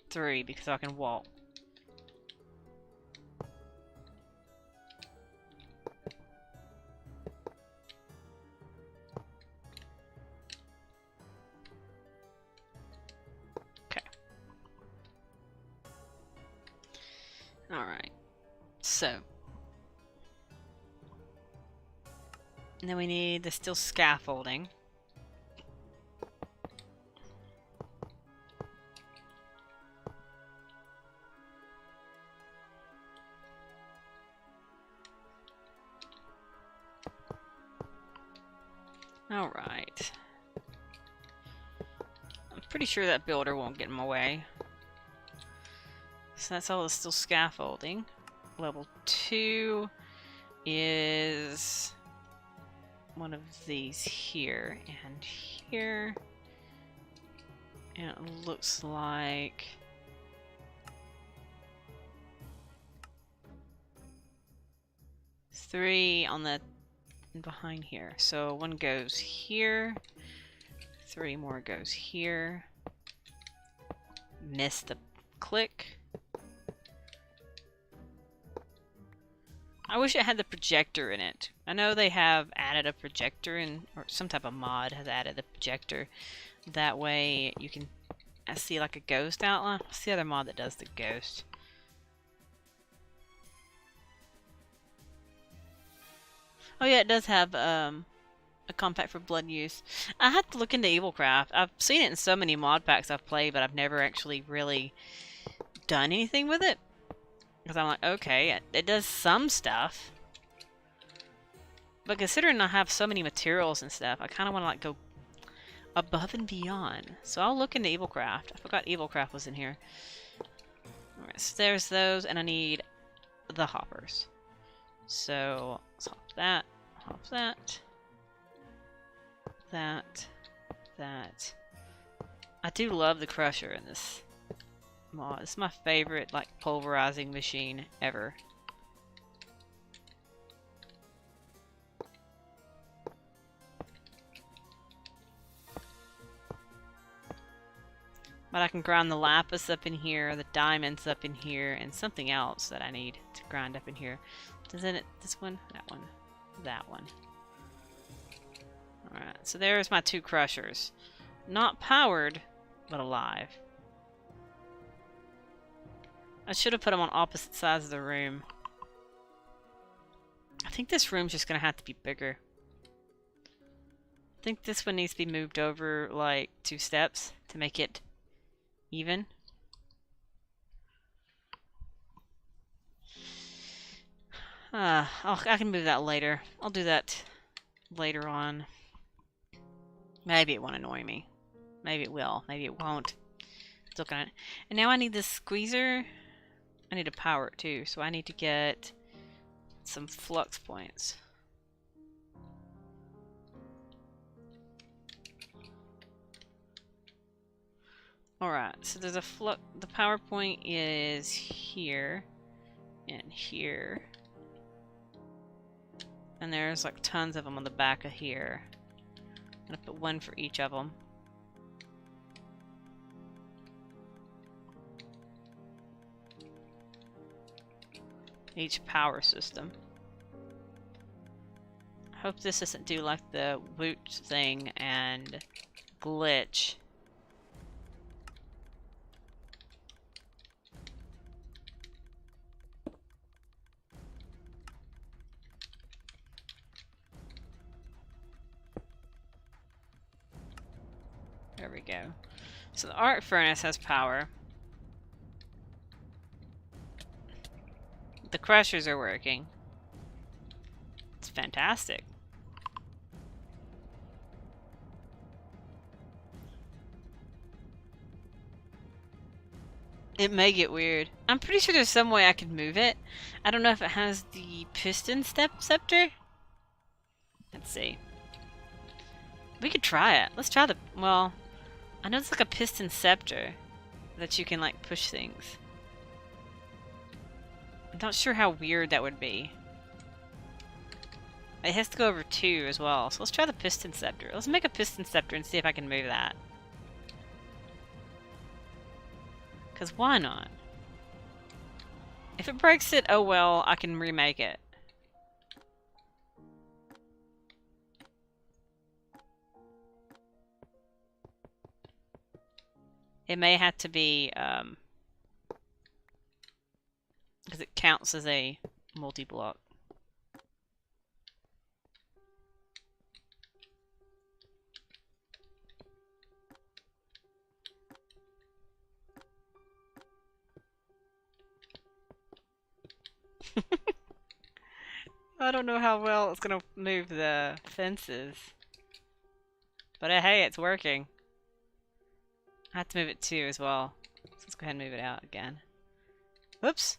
3, because I can walk. Okay. Alright. So, And then we need the steel scaffolding. Alright. I'm pretty sure that builder won't get in my way. So that's all the steel scaffolding. Level 2 is one of these here and here. And it looks like three on the behind here. So one goes here, 3 more goes here. Missed the click. I wish it had the projector in it. I know they have added a projector in, or some type of mod has added a projector. That way you can see like a ghost outline. What's the other mod that does the ghost? Oh yeah, it does have a compact for blood use. I have to look into Evilcraft. I've seen it in so many mod packs I've played, but I've never actually really done anything with it. Because I'm like, okay, it does some stuff. But considering I have so many materials and stuff, I kind of want to like go above and beyond. So I'll look into Evilcraft. I forgot Evilcraft was in here. Alright, so there's those, and I need the hoppers. So let's hop that, that. I do love the crusher in this mod. It's my favorite like pulverizing machine ever. But I can grind the lapis up in here, the diamonds up in here, and something else that I need to grind up in here. Doesn't it? This one? That one? That one. Alright, so there's my 2 crushers. Not powered, but alive. I should have put them on opposite sides of the room. I think this room's just going to have to be bigger. I think this one needs to be moved over like 2 steps to make it even. I can move that later. I'll do that later on. Maybe it won't annoy me. Maybe it will. Maybe it won't. It's looking at it. And now I need this squeezer. I need to power it too, so I need to get some flux points. Alright, so there's a flux. The power point is here and here. And there's like tons of them on the back of here. I'm gonna put 1 for each of them. Each power system. I hope this doesn't do like the woot thing and glitch. There we go. So the arc furnace has power. The crushers are working. It's fantastic. It may get weird. I'm pretty sure there's some way I could move it. I don't know if it has the piston scepter. Let's see. We could try it. Let's try the... Well, I know it's like a piston scepter that you can like push things. I'm not sure how weird that would be. It has to go over 2 as well. So let's try the piston scepter. Let's make a piston scepter and see if I can move that. Because why not? If it breaks it, oh well, I can remake it. It may have to be, because it counts as a multi-block. I don't know how well it's gonna move the fences. But hey, it's working. I have to move it too as well. So let's go ahead and move it out again. Whoops.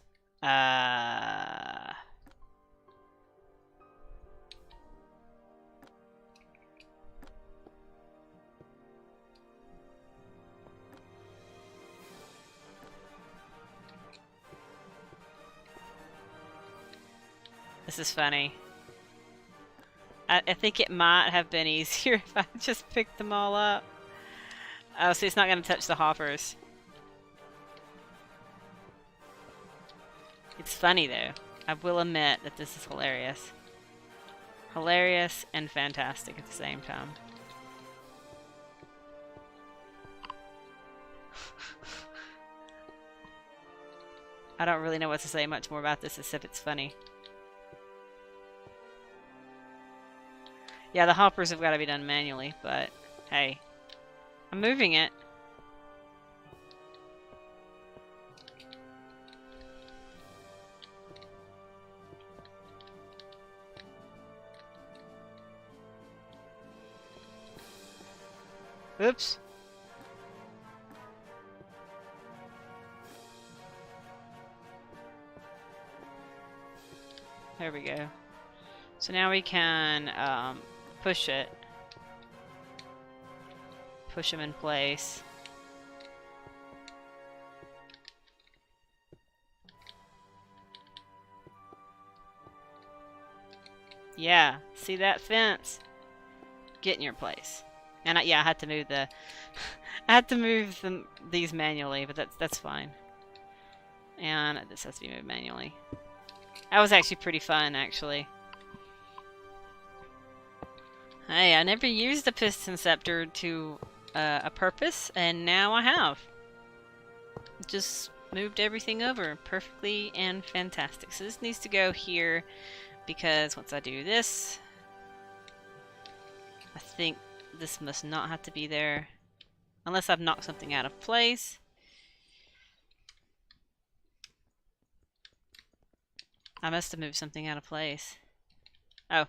This is funny. I think it might have been easier if I just picked them all up. Oh, so it's not going to touch the hoppers. It's funny though. I will admit that this is hilarious. Hilarious and fantastic at the same time. I don't really know what to say much more about this except it's funny. Yeah, the hoppers have got to be done manually, but hey, I'm moving it. Oops. There we go. So now we can push it. Push them in place. Yeah, see that fence? Get in your place. And yeah, I had to move the I had to move these manually, but that's fine. And this has to be moved manually. That was actually pretty fun, actually. Hey, I never used the piston scepter to a purpose, and now I have. Just moved everything over perfectly and fantastic. So this needs to go here because once I do this, I think this must not have to be there unless I've knocked something out of place. I must have moved something out of place. Oh.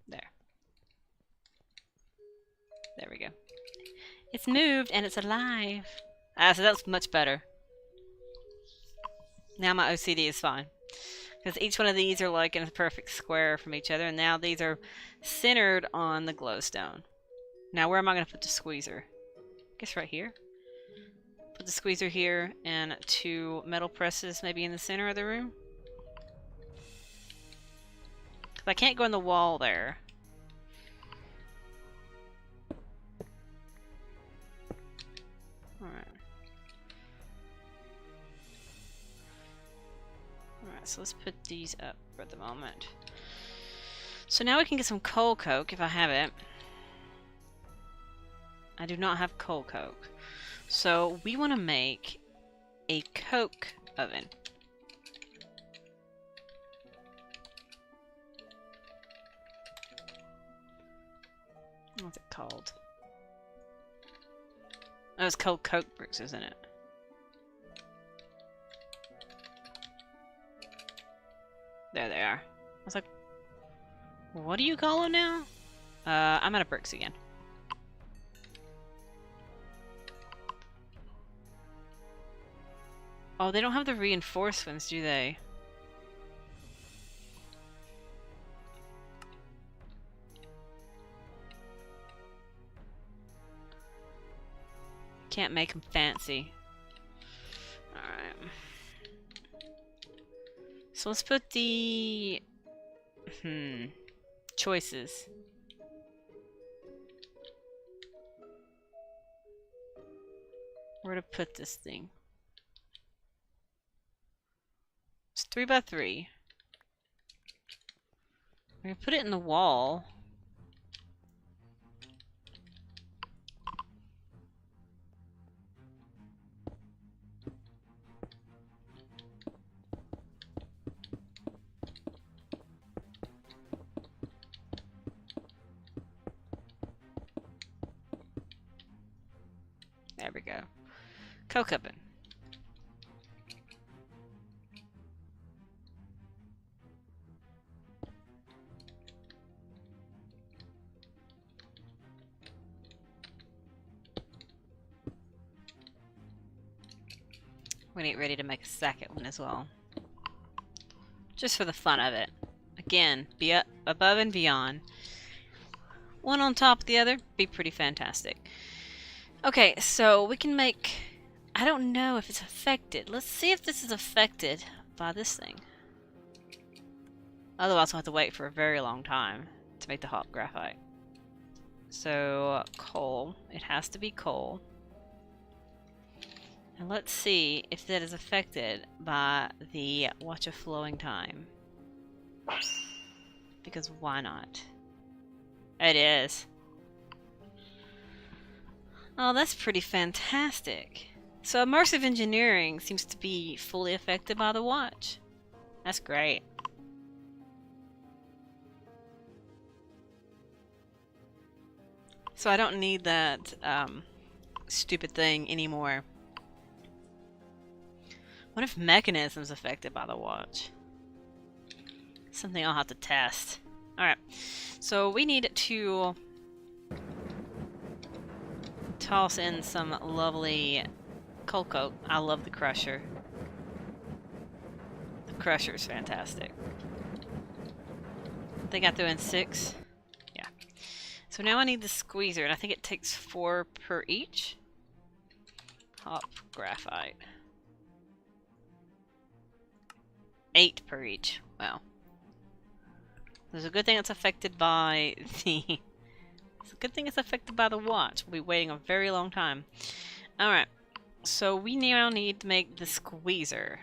There. There we go. It's moved and it's alive. So that's much better. Now my OCD is fine. Because each one of these are like in a perfect square from each other, and now these are centered on the glowstone. Now where am I going to put the squeezer? I guess right here. Put the squeezer here and 2 metal presses maybe in the center of the room. Because I can't go in the wall there. Alright. Alright, so let's put these up for the moment. So now we can get some coal coke if I have it. I do not have coal coke. So we want to make a coke oven. What's it called? Oh, it's called coke bricks, isn't it? There they are. I was like, what do you call them now? I'm out of bricks again. Oh, they don't have the reinforcements, do they? Can't make them fancy. Alright. So let's put the... choices. Where to put this thing? It's 3 by 3. We're gonna put it in the wall. There we go. Coke oven. gonna get ready to make a second one as well. Just for the fun of it. Again, be above and beyond. One on top of the other, be pretty fantastic. Okay, so we can make... I don't know if it's affected. Let's see if this is affected by this thing. Otherwise, we'll have to wait for a very long time to make the hot graphite. So, coal. It has to be coal. And let's see if that is affected by the watch of flowing time. Because why not? It is. Oh, that's pretty fantastic. So immersive engineering seems to be fully affected by the watch. That's great. So I don't need that stupid thing anymore. What if mechanism's affected by the watch? Something I'll have to test. Alright, so we need to toss in some lovely coal coke. I love the crusher. The crusher is fantastic. I think I threw in 6. Yeah. So now I need the squeezer, and I think it takes 4 per each. Hop graphite. 8 per each. Wow. There's a good thing it's affected by the... It's a good thing it's affected by the watch. We'll be waiting a very long time. Alright. So we now need to make the squeezer.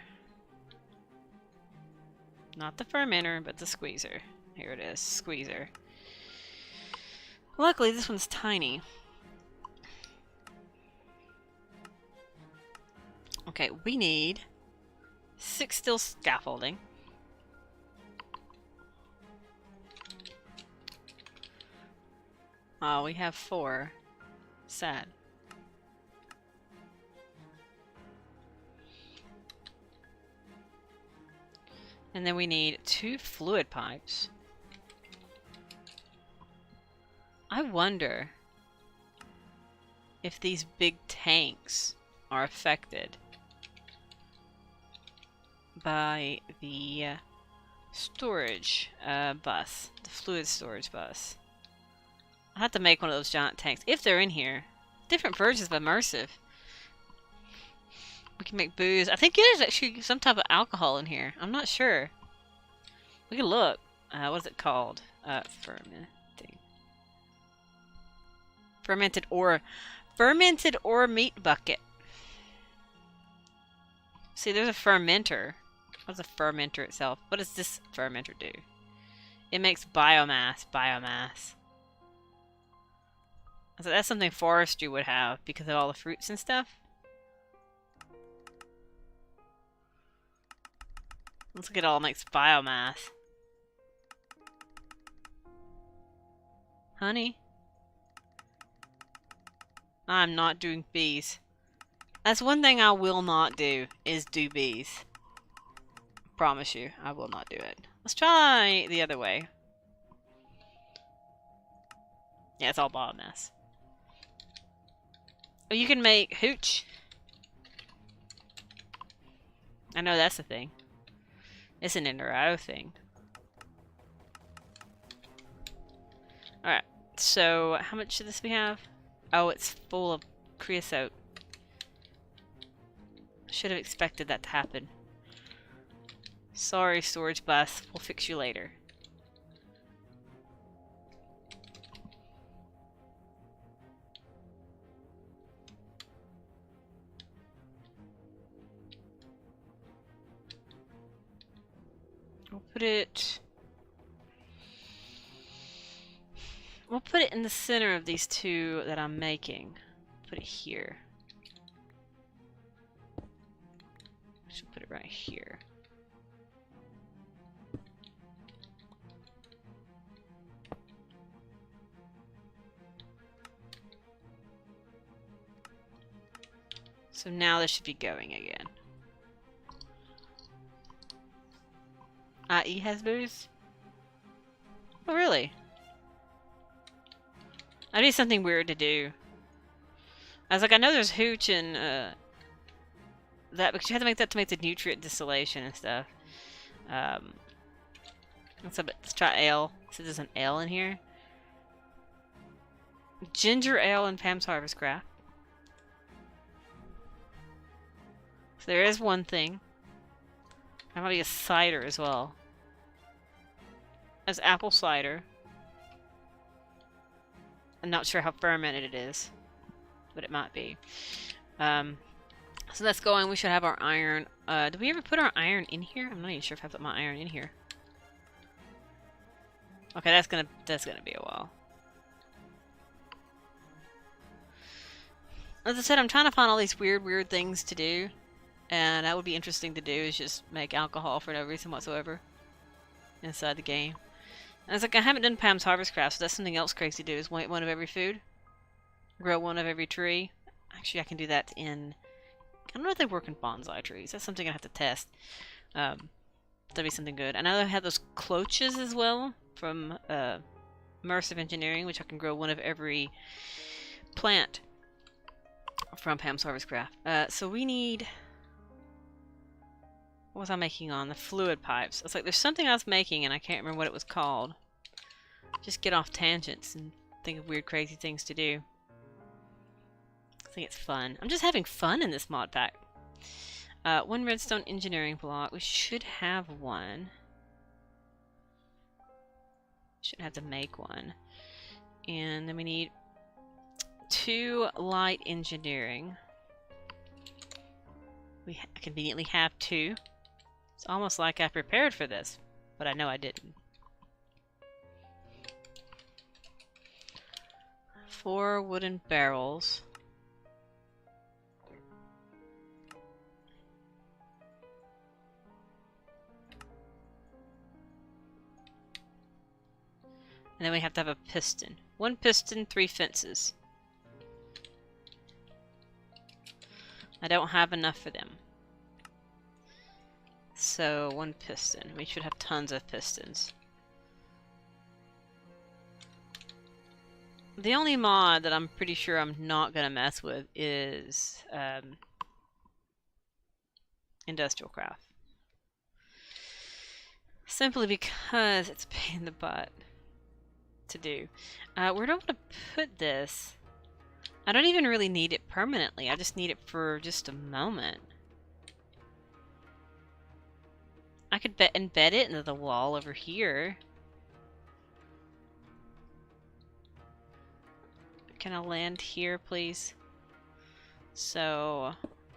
Not the fermenter, but the squeezer. Here it is. Squeezer. Luckily, this one's tiny. Okay, we need 6 steel scaffolding. Oh, we have 4. Sad. And then we need 2 fluid pipes. I wonder if these big tanks are affected by the storage bus, the fluid storage bus. I'll have to make one of those giant tanks, if they're in here. Different versions of Immersive. We can make booze. I think there's actually some type of alcohol in here. I'm not sure. We can look. What is it called? Fermenting. Fermented ore meat bucket. See, there's a fermenter. What is a fermenter itself? What does this fermenter do? It makes biomass. So that's something forestry would have because of all the fruits and stuff. Looks like it all makes biomass. Honey? I'm not doing bees. That's one thing I will not do, is do bees. Promise you, I will not do it. Let's try the other way. Yeah, it's all biomass. Oh, you can make hooch. I know that's a thing. It's an NRO thing. Alright, so how much of this we have? Oh, it's full of creosote. Should have expected that to happen. Sorry, storage bus. We'll fix you later. We'll put it in the center of these 2 that I'm making. Put it here. I should put it right here. So now this should be going again. IE has booze? Oh, really? That'd be something weird to do. I was like, I know there's hooch and, that because you have to make that to make the nutrient distillation and stuff. Let's try ale. So there's an ale in here. Ginger ale and Pam's Harvest Craft. So there is one thing. There might be a cider as well. There's apple cider. I'm not sure how fermented it is, but it might be. So that's going. We should have our iron. Did we ever put our iron in here? I'm not even sure if I put my iron in here. Okay, that's gonna be a while. As I said, I'm trying to find all these weird things to do, and that would be interesting to do. Is just make alcohol for no reason whatsoever inside the game. And it's like I haven't done Pam's Harvest Craft, so that's something else crazy to do. Is plant one of every food, grow one of every tree. Actually, I can do that in. I don't know if they work in bonsai trees. That's something I have to test. That'd be something good. I know they have those cloches as well from Immersive Engineering, which I can grow one of every plant from Pam's Harvest Craft. So we need... What was I making on? The fluid pipes. It's like there's something I was making and I can't remember what it was called. Just get off tangents and think of weird, crazy things to do. I think it's fun. I'm just having fun in this mod pack. One redstone engineering block. We should have one. Shouldn't have to make one. And then we need 2 light engineering. We conveniently have 2. It's almost like I prepared for this, but I know I didn't. 4 wooden barrels. And then we have to have a piston. 1 piston, 3 fences. I don't have enough for them. So, 1 piston. We should have tons of pistons. The only mod that I'm pretty sure I'm not going to mess with is Industrial Craft. Simply because it's a pain in the butt to do. Where do I want to put this? I don't even really need it permanently. I just need it for just a moment. I could embed it into the wall over here. Can I land here, please? So,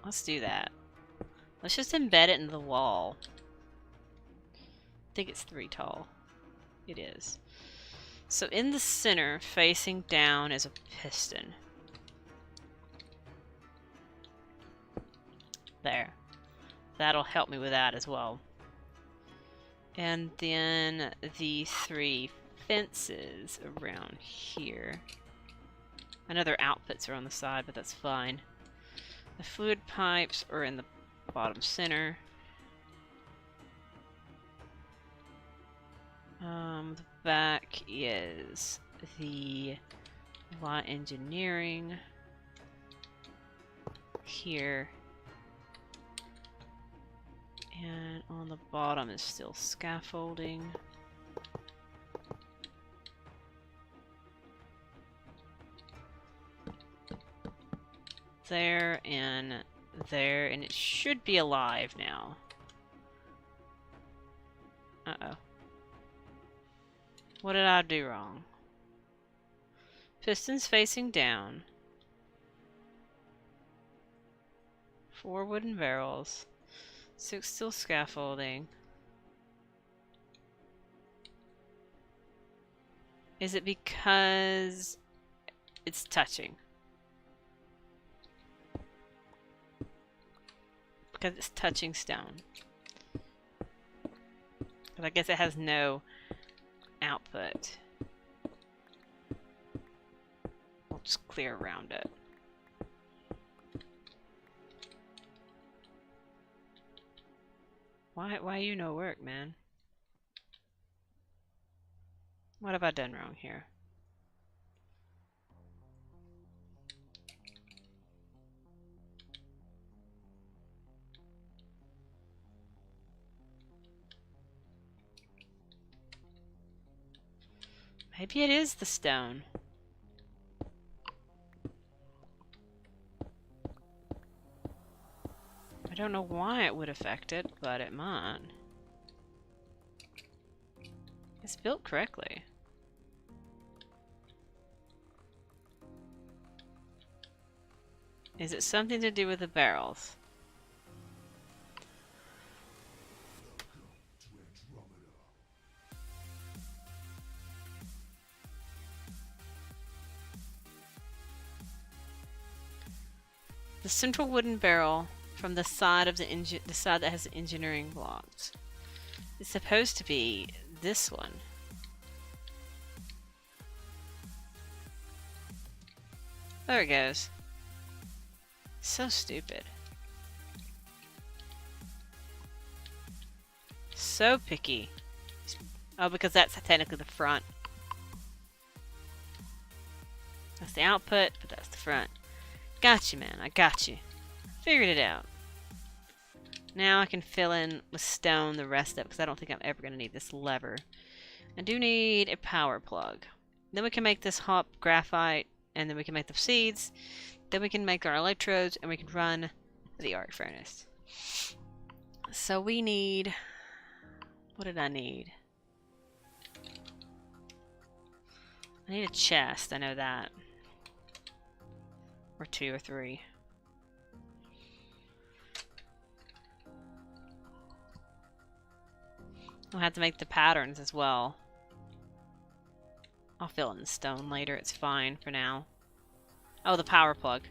let's do that. Let's just embed it into the wall. I think it's 3 tall. It is. So in the center, facing down, is a piston. There. That'll help me with that as well. And then the 3 fences around here. I know their outputs are on the side, but that's fine. The fluid pipes are in the bottom center. The back is the light engineering here. And on the bottom is still scaffolding. There, and it should be alive now. Uh-oh. What did I do wrong? Pistons facing down. 4 wooden barrels. 6 steel scaffolding. Is it because it's touching? Because it's touching stone. But I guess it has no output. We'll just clear around it. Why you no work, man? What have I done wrong here? Maybe it is the stone. I don't know why it would affect it, but it might. It's built correctly. Is it something to do with the barrels? The central wooden barrel from the side of the side that has the engineering blocks. It's supposed to be this one. There it goes. So stupid. So picky. Oh, because that's technically the front. That's the output, but that's the front. Got you, man. I got you. Figured it out. Now I can fill in with stone the rest of it, because I don't think I'm ever going to need this lever. I do need a power plug. Then we can make this hop graphite, and then we can make the seeds. Then we can make our electrodes, and we can run the arc furnace. So we need... What did I need? I need a chest, I know that. Or 2 or 3. I'll have to make the patterns as well. I'll fill in the stone later, it's fine for now. Oh, the power plug.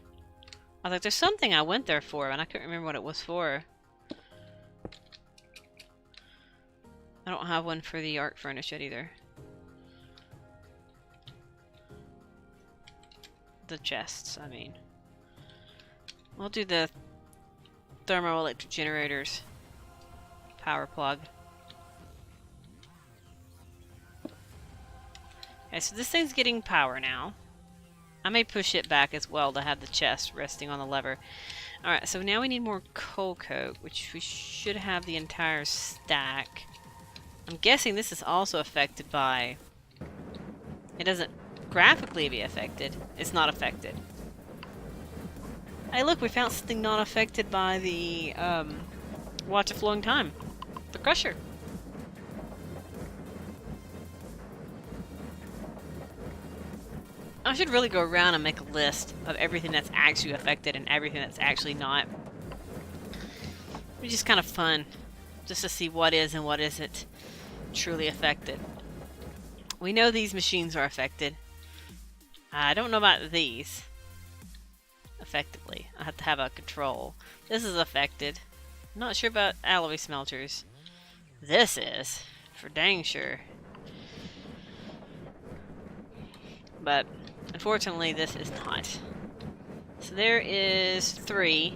I was like, there's something I went there for, and I couldn't remember what it was for. I don't have one for the arc furnace yet either. The chests, I mean. We'll do the thermoelectric generators. Power plug. Okay, so this thing's getting power now. I may push it back as well to have the chest resting on the lever. Alright, so now we need more coal coke, which we should have the entire stack. I'm guessing this is also affected by... It doesn't graphically be affected. It's not affected. Hey look, we found something not affected by the watch of flowing time. The crusher. I should really go around and make a list of everything that's actually affected and everything that's actually not. It's just kind of fun, just to see what is and what isn't truly affected. We know these machines are affected. I don't know about these. Effectively. I have to have a control. This is affected. I'm not sure about alloy smelters. This is. For dang sure. But unfortunately this is not. So there is 3.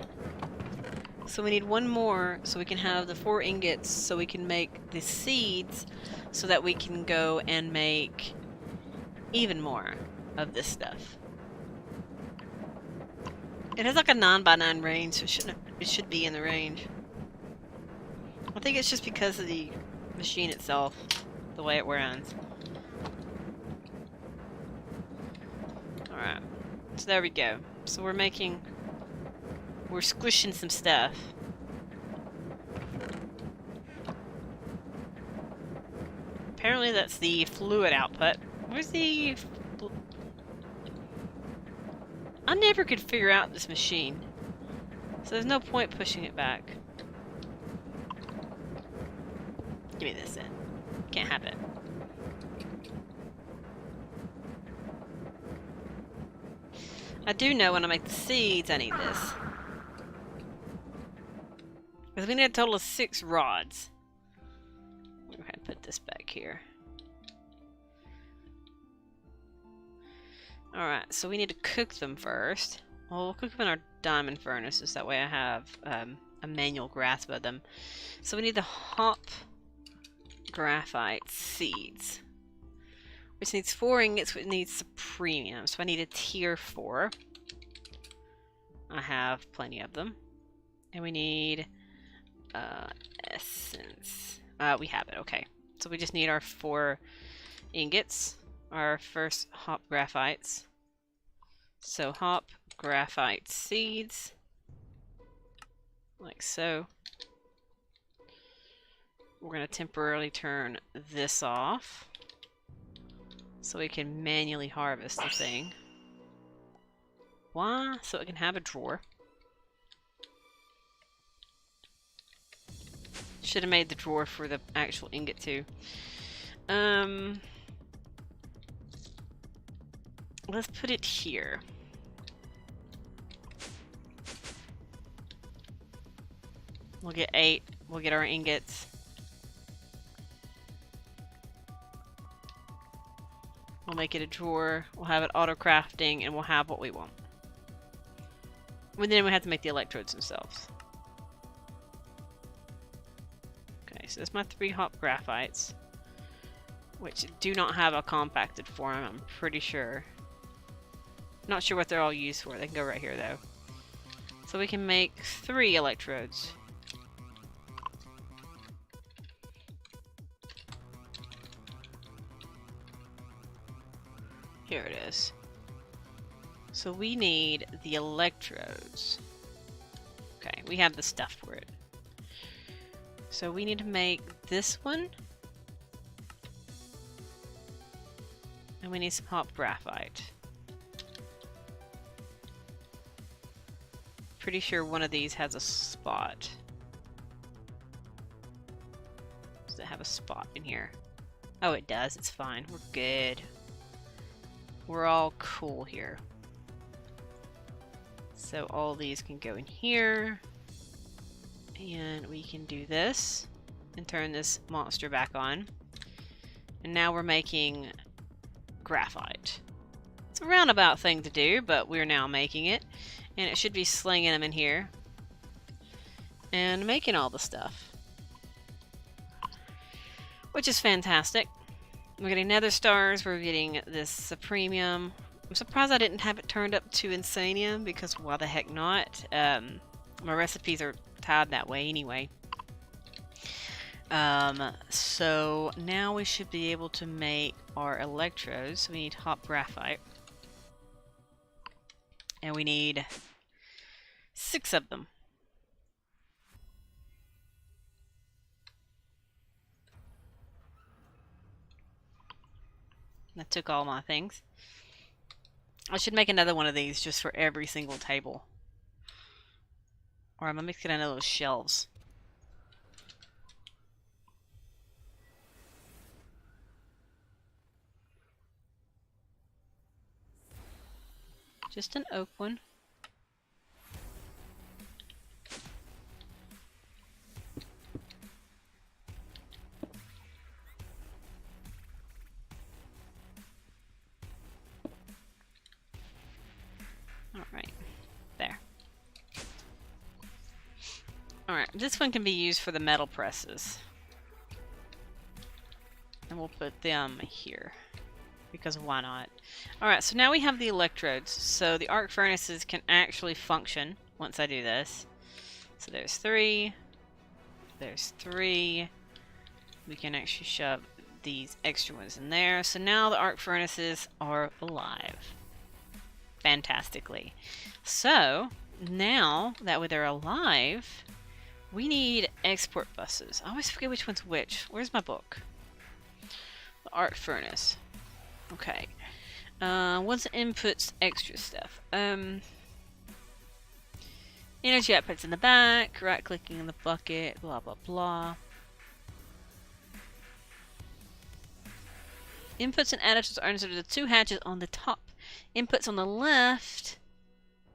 So we need 1 more so we can have the 4 ingots so we can make the seeds so that we can go and make even more of this stuff. It has like a 9x9 range, so it should be in the range. I think it's just because of the machine itself, the way it runs. Alright, so there we go. So we're squishing some stuff. Apparently that's the fluid output. Where's the... I never could figure out this machine. So there's no point pushing it back. Give me this then. Can't have it. I do know when I make the seeds I need this. Because we need a total of 6 rods. Go ahead and put this back here. Alright, so we need to cook them first. Well, we'll cook them in our diamond furnaces, that way I have a manual grasp of them. So we need the hop graphite seeds. Which needs 4 ingots, which needs premium. So I need a tier 4. I have plenty of them. And we need essence. We have it, okay. So we just need our 4 ingots. our first hop graphites. So hop graphite seeds, like so. We're going to temporarily turn this off so we can manually harvest the thing. Why? So it can have a drawer. Should have made the drawer for the actual ingot too. Let's put it here. We'll get 8. We'll get our ingots. We'll make it a drawer. We'll have it auto-crafting, and we'll have what we want. And then we have to make the electrodes themselves. Okay, so that's my 3 hop graphites, which do not have a compacted form, I'm pretty sure. Not sure what they're all used for. They can go right here, though. So we can make 3 electrodes. Here it is. So we need the electrodes. Okay, we have the stuff for it. So we need to make this one. And we need some hop graphite. Pretty sure one of these has a spot. Does it have a spot in here? Oh, it does. It's fine. We're good. We're all cool here. So all these can go in here. And we can do this. And turn this monster back on. And now we're making graphite. It's a roundabout thing to do, but we're now making it. And it should be slinging them in here. And making all the stuff. Which is fantastic. We're getting nether stars, we're getting this supremium. I'm surprised I didn't have it turned up to insanium, because why the heck not? My recipes are tied that way anyway. So now we should be able to make our electrodes. So we need hop graphite. And we need 6 of them. That took all my things. I should make another one of these just for every single table. Or I'm gonna make it into those shelves. Just an oak one. Alright, there. Alright, this one can be used for the metal presses. And we'll put them here. Because why not? Alright, so now we have the electrodes. So the arc furnaces can actually function once I do this. So there's 3. There's 3. We can actually shove these extra ones in there. So now the arc furnaces are alive. Fantastically. So now that they're alive, we need export buses. I always forget which one's which. Where's my book? The arc furnace. Okay. Once it inputs extra stuff. Energy outputs in the back. Right clicking in the bucket. Blah blah blah. Inputs and additives are inserted the 2 hatches on the top. Inputs on the left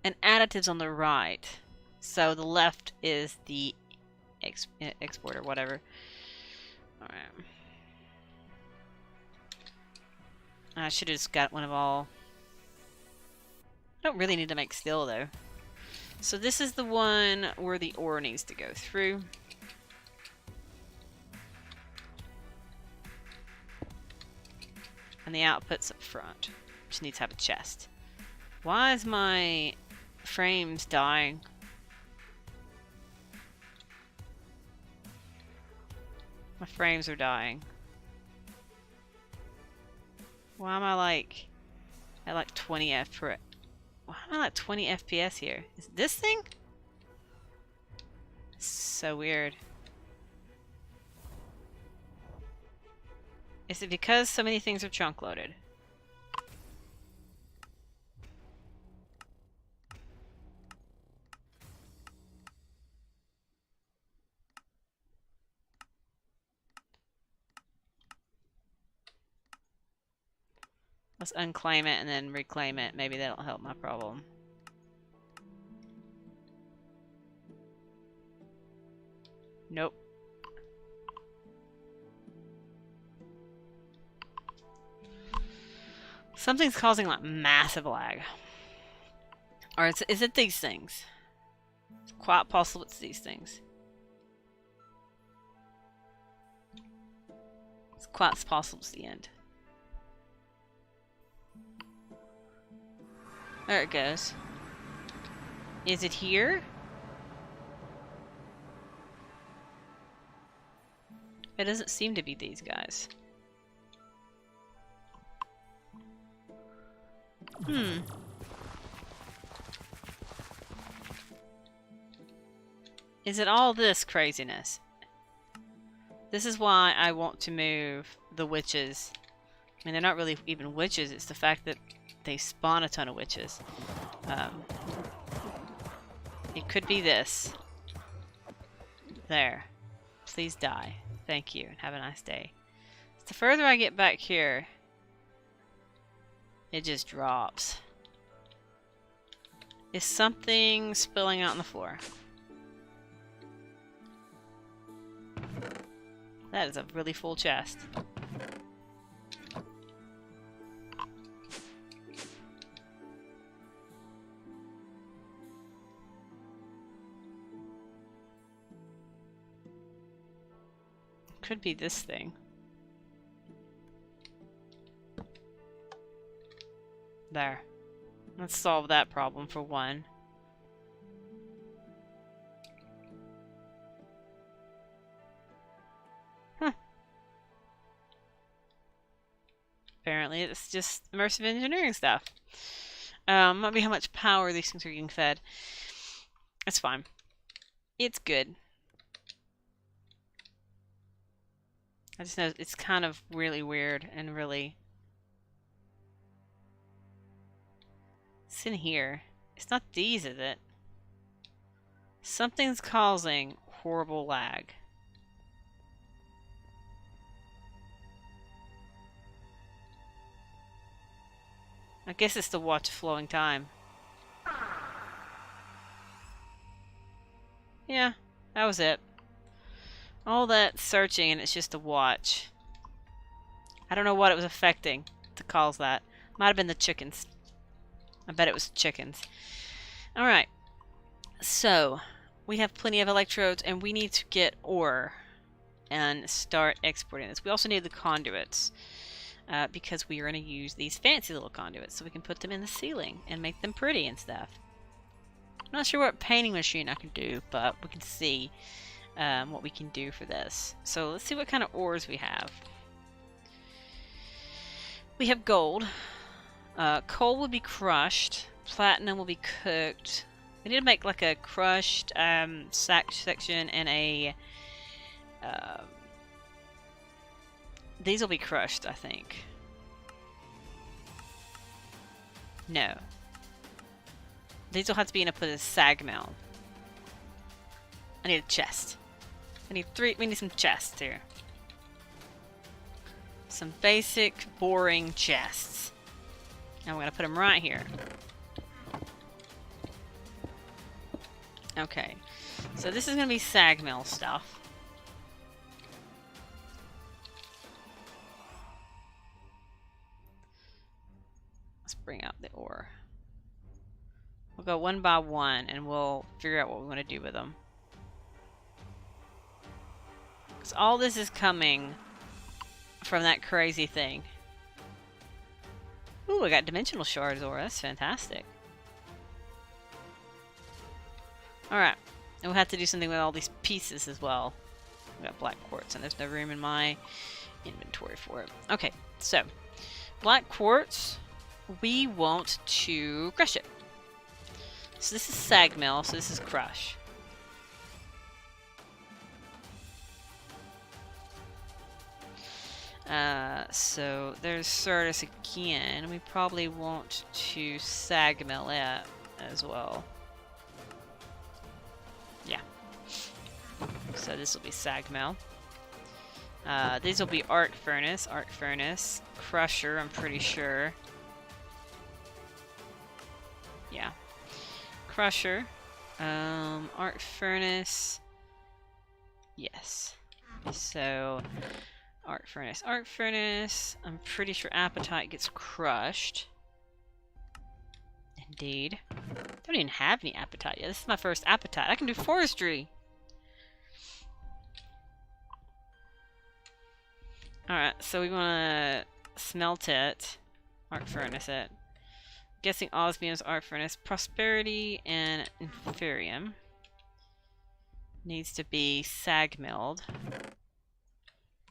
and additives on the right. So the left is the export or whatever. Alright. I should have just got one of all. I don't really need to make steel though. So this is the one where the ore needs to go through. And the output's up front. Which needs to have a chest. Why is my frames dying? My frames are dying. Why am I like at like 20 F per... Why am I like 20 FPS here? Is it this thing? So weird. Is it because so many things are chunk loaded? Let's unclaim it and then reclaim it. Maybe that'll help my problem. Nope. Something's causing like massive lag. Or is it these things? It's quite possible it's these things. It's quite possible it's the end. There it goes. Is it here? It doesn't seem to be these guys. Is it all this craziness? This is why I want to move the witches. I mean, they're not really even witches. It's the fact that they spawn a ton of witches. It could be this. There. Please die. Thank you, and have a nice day. The further I get back here, it just drops. Is something spilling out on the floor? That is a really full chest. Could be this thing. There. Let's solve that problem for one. Huh. Apparently it's just immersive engineering stuff. Might be how much power these things are getting fed. It's fine. It's good. I just know it's kind of really weird and really... It's in here. It's not these, is it? Something's causing horrible lag. I guess it's the watch flowing time. Yeah, that was it. All that searching and it's just a watch. I don't know what it was affecting to cause that. Might have been the chickens. I bet it was chickens. Alright. So, we have plenty of electrodes and we need to get ore and start exporting this. We also need the conduits because we are going to use these fancy little conduits so we can put them in the ceiling and make them pretty and stuff. I'm not sure what painting machine I can do, but we can see what we can do for this. So let's see what kind of ores we have. We have gold. Coal will be crushed. Platinum will be cooked. We need to make like a crushed section and a... these will be crushed, I think. No. These will have to be in a sag mill. I need a chest. We need some chests here. Some basic, boring chests. And we're gonna put them right here. Okay. So this is gonna be sag mill stuff. Let's bring out the ore. We'll go one by one and we'll figure out what we want to do with them. Because all this is coming from that crazy thing. Ooh, I got dimensional shards ore. That's fantastic. Alright. And we'll have to do something with all these pieces as well. We got black quartz and there's no room in my inventory for it. Okay, so black quartz, we want to crush it. So this is sag mill, so this is crush. So there's Certus again. We probably want to sag mill it as well. Yeah. So this will be sag mill. These will be arc furnace, crusher, I'm pretty sure. Yeah. Crusher. Arc furnace. Yes. So arc furnace. I'm pretty sure appetite gets crushed. Indeed. Don't even have any appetite yet. This is my first appetite. I can do forestry. Alright, so we want to smelt it. Arc furnace it. Guessing osmium's arc furnace. Prosperity and inferium. Needs to be sag milled.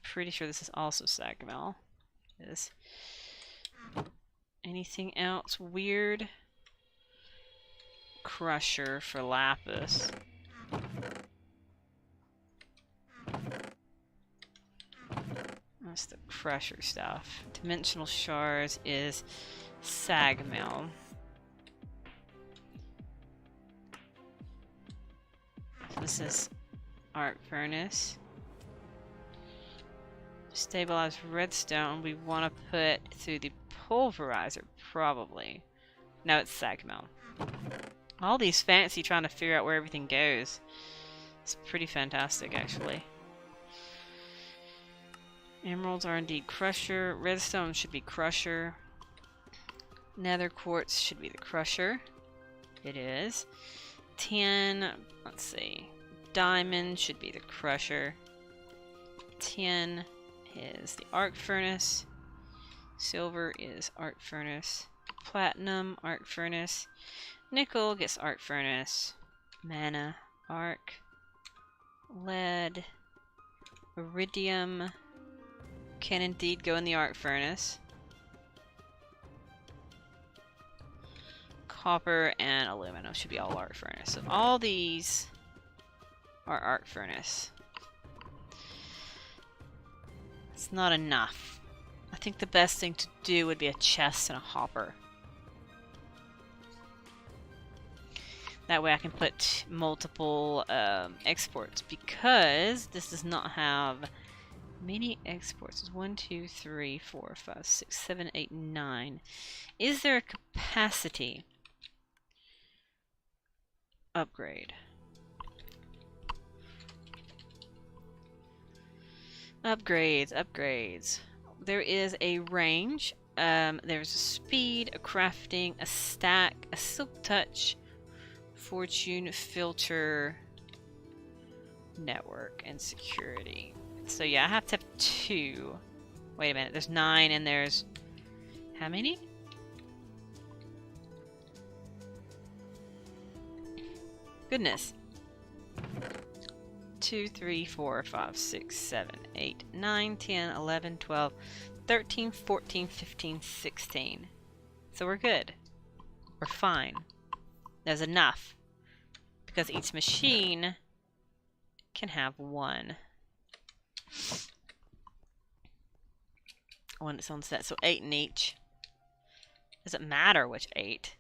Pretty sure this is also sag mill. Is anything else weird? Crusher for lapis. That's the crusher stuff. Dimensional shards is sag mill. So this is arc furnace. Stabilized redstone we want to put through the pulverizer, probably. No, it's sag mill. All these fancy trying to figure out where everything goes. It's pretty fantastic, actually. Emeralds are indeed crusher. Redstone should be crusher. Nether quartz should be the crusher. It is. Tin, let's see. Diamond should be the crusher. Tin is the arc furnace. Silver is arc furnace. Platinum, arc furnace. Nickel gets arc furnace. Mana, arc. Lead. Iridium can indeed go in the arc furnace. Copper and aluminum should be all arc furnace. So all these are arc furnace. It's not enough. I think the best thing to do would be a chest and a hopper. That way I can put multiple exports, because this does not have many exports. It's 1, 2, 3, 4, 5, 6, 7, 8, 9. Is there a capacity upgrade? Upgrades. There is a range. There's a speed, a crafting, a stack, a silk touch, fortune, filter, network, and security. So yeah, I have to have 2. Wait a minute, there's 9 and there's... how many? Goodness. 2, 3, 4, 5, 6, 7, 8, 9, 10, 11, 12, 13, 14, 15, 16. So we're good. We're fine. There's enough. Because each machine can have 1. One its own set. So 8 in each. Doesn't matter which 8.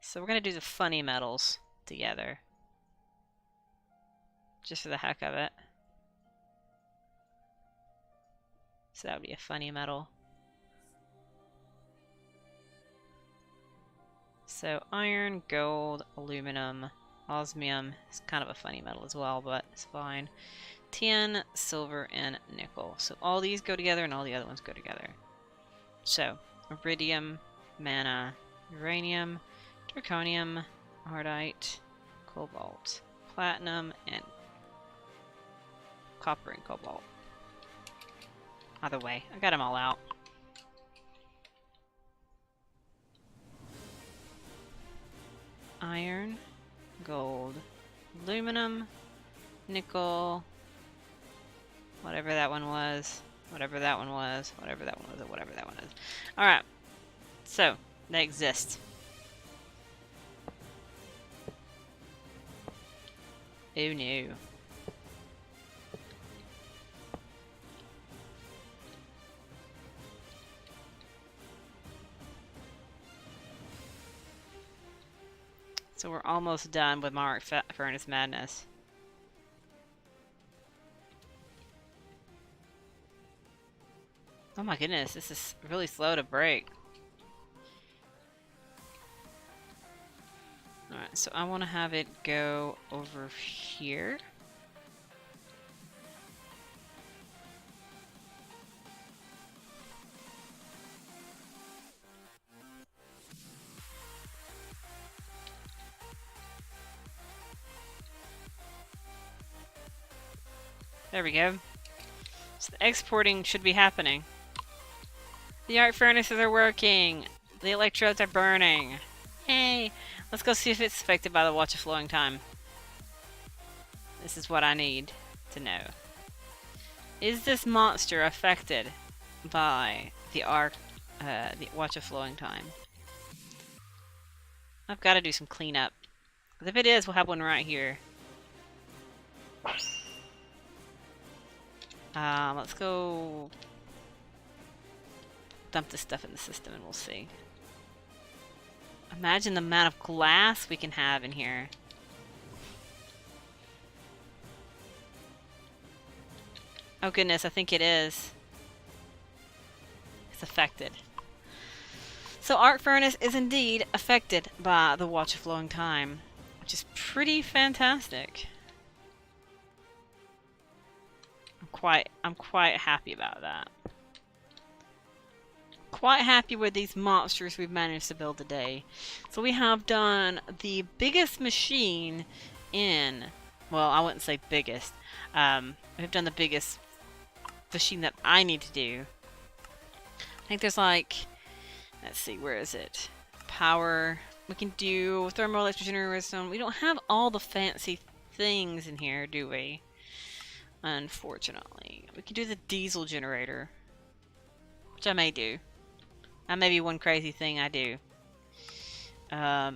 So we're going to do the funny metals together. Just for the heck of it. So that would be a funny metal. So iron, gold, aluminum, osmium is kind of a funny metal as well, but it's fine. Tin, silver, and nickel. So all these go together and all the other ones go together. So iridium, mana, uranium, zirconium, ardite, cobalt, platinum, and copper and cobalt. Either way, I got them all out. Iron, gold, aluminum, nickel, whatever that one was, Whatever that one was. Whatever that one was. Or whatever that one is. Alright. So, they exist. Oh no. So we're almost done with my arc furnace madness. Oh my goodness, this is really slow to break. Alright, so I want to have it go over here. There we go. So the exporting should be happening. The arc furnaces are working. The electrodes are burning. Hey, let's go see if it's affected by the Watch of Flowing Time. This is what I need to know. Is this monster affected by the Watch of Flowing Time? I've got to do some cleanup. Because if it is, we'll have one right here. Let's go dump this stuff in the system and we'll see. Imagine the amount of glass we can have in here. Oh goodness, I think it is. It's affected. So Arc Furnace is indeed affected by the Watch of Flowing Time, which is pretty fantastic. I'm quite happy about that. Quite happy with these monsters we've managed to build today. So we have done the biggest machine in, well, I wouldn't say biggest. We've done the biggest machine that I need to do. I think there's like, let's see, where is it? Power. We can do thermoelectric generator. We don't have all the fancy things in here, do we? Unfortunately. We can do the diesel generator, which I may do. That may be one crazy thing I do. Why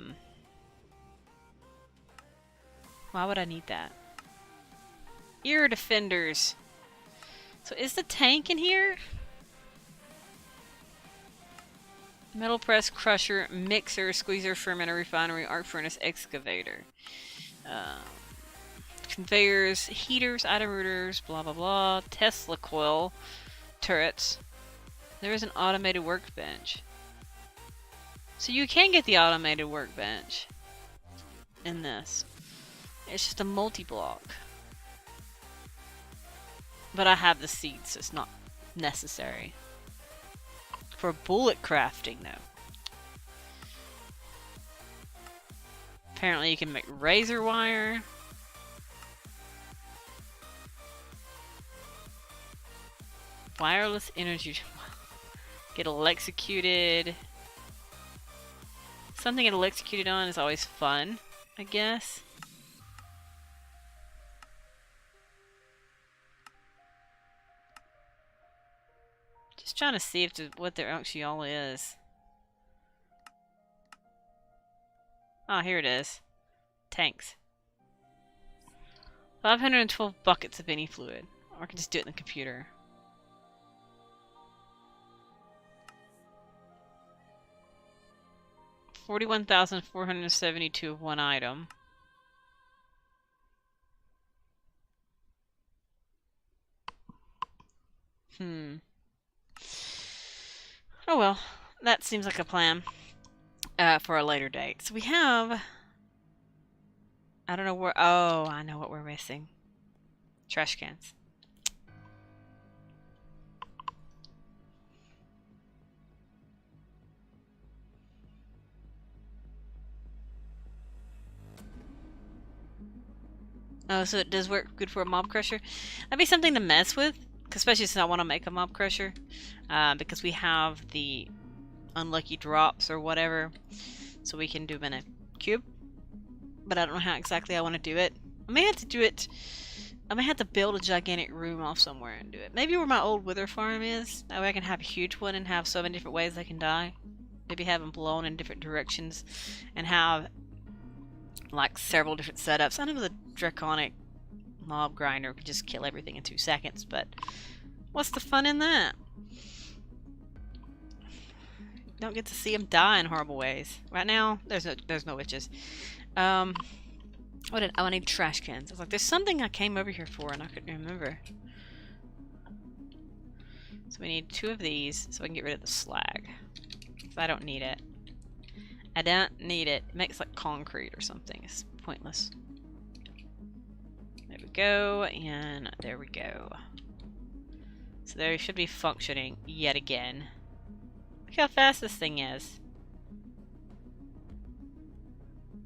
would I need that? Ear defenders. So is the tank in here? Metal press, crusher, mixer, squeezer, fermenter, refinery, arc furnace, excavator. Conveyors, heaters, item routers, blah blah blah. Tesla coil, turrets. There is an automated workbench. So you can get the automated workbench in this. It's just a multi-block. But I have the seeds, so it's not necessary. For bullet crafting, though. Apparently you can make razor wire. Wireless energy. Get electrocuted. Something get electrocuted on is always fun, I guess. Just trying to see if what there actually all is. Oh, here it is. Tanks. 512 buckets of any fluid. Or I can just do it in the computer. $41,472 of one item. Oh well, that seems like a plan for a later date. So we have... I don't know where... Oh, I know what we're missing. Trash cans. Oh, so it does work good for a mob crusher? That'd be something to mess with, especially since I want to make a mob crusher. Because we have the unlucky drops or whatever. So we can do them in a cube. But I don't know how exactly I want to do it. I may have to do it I may have to build a gigantic room off somewhere and do it. Maybe where my old wither farm is. That way I can have a huge one and have so many different ways they can die. Maybe have them blown in different directions and have like several different setups. I know the draconic mob grinder could just kill everything in 2 seconds, but what's the fun in that? Don't get to see them die in horrible ways. Right now, there's no witches. I need trash cans. I was like, there's something I came over here for and I couldn't remember. So we need 2 of these so I can get rid of the slag. I don't need it. I don't need it. It makes like concrete or something. It's pointless. There we go, and there we go. So there should be functioning yet again. Look how fast this thing is.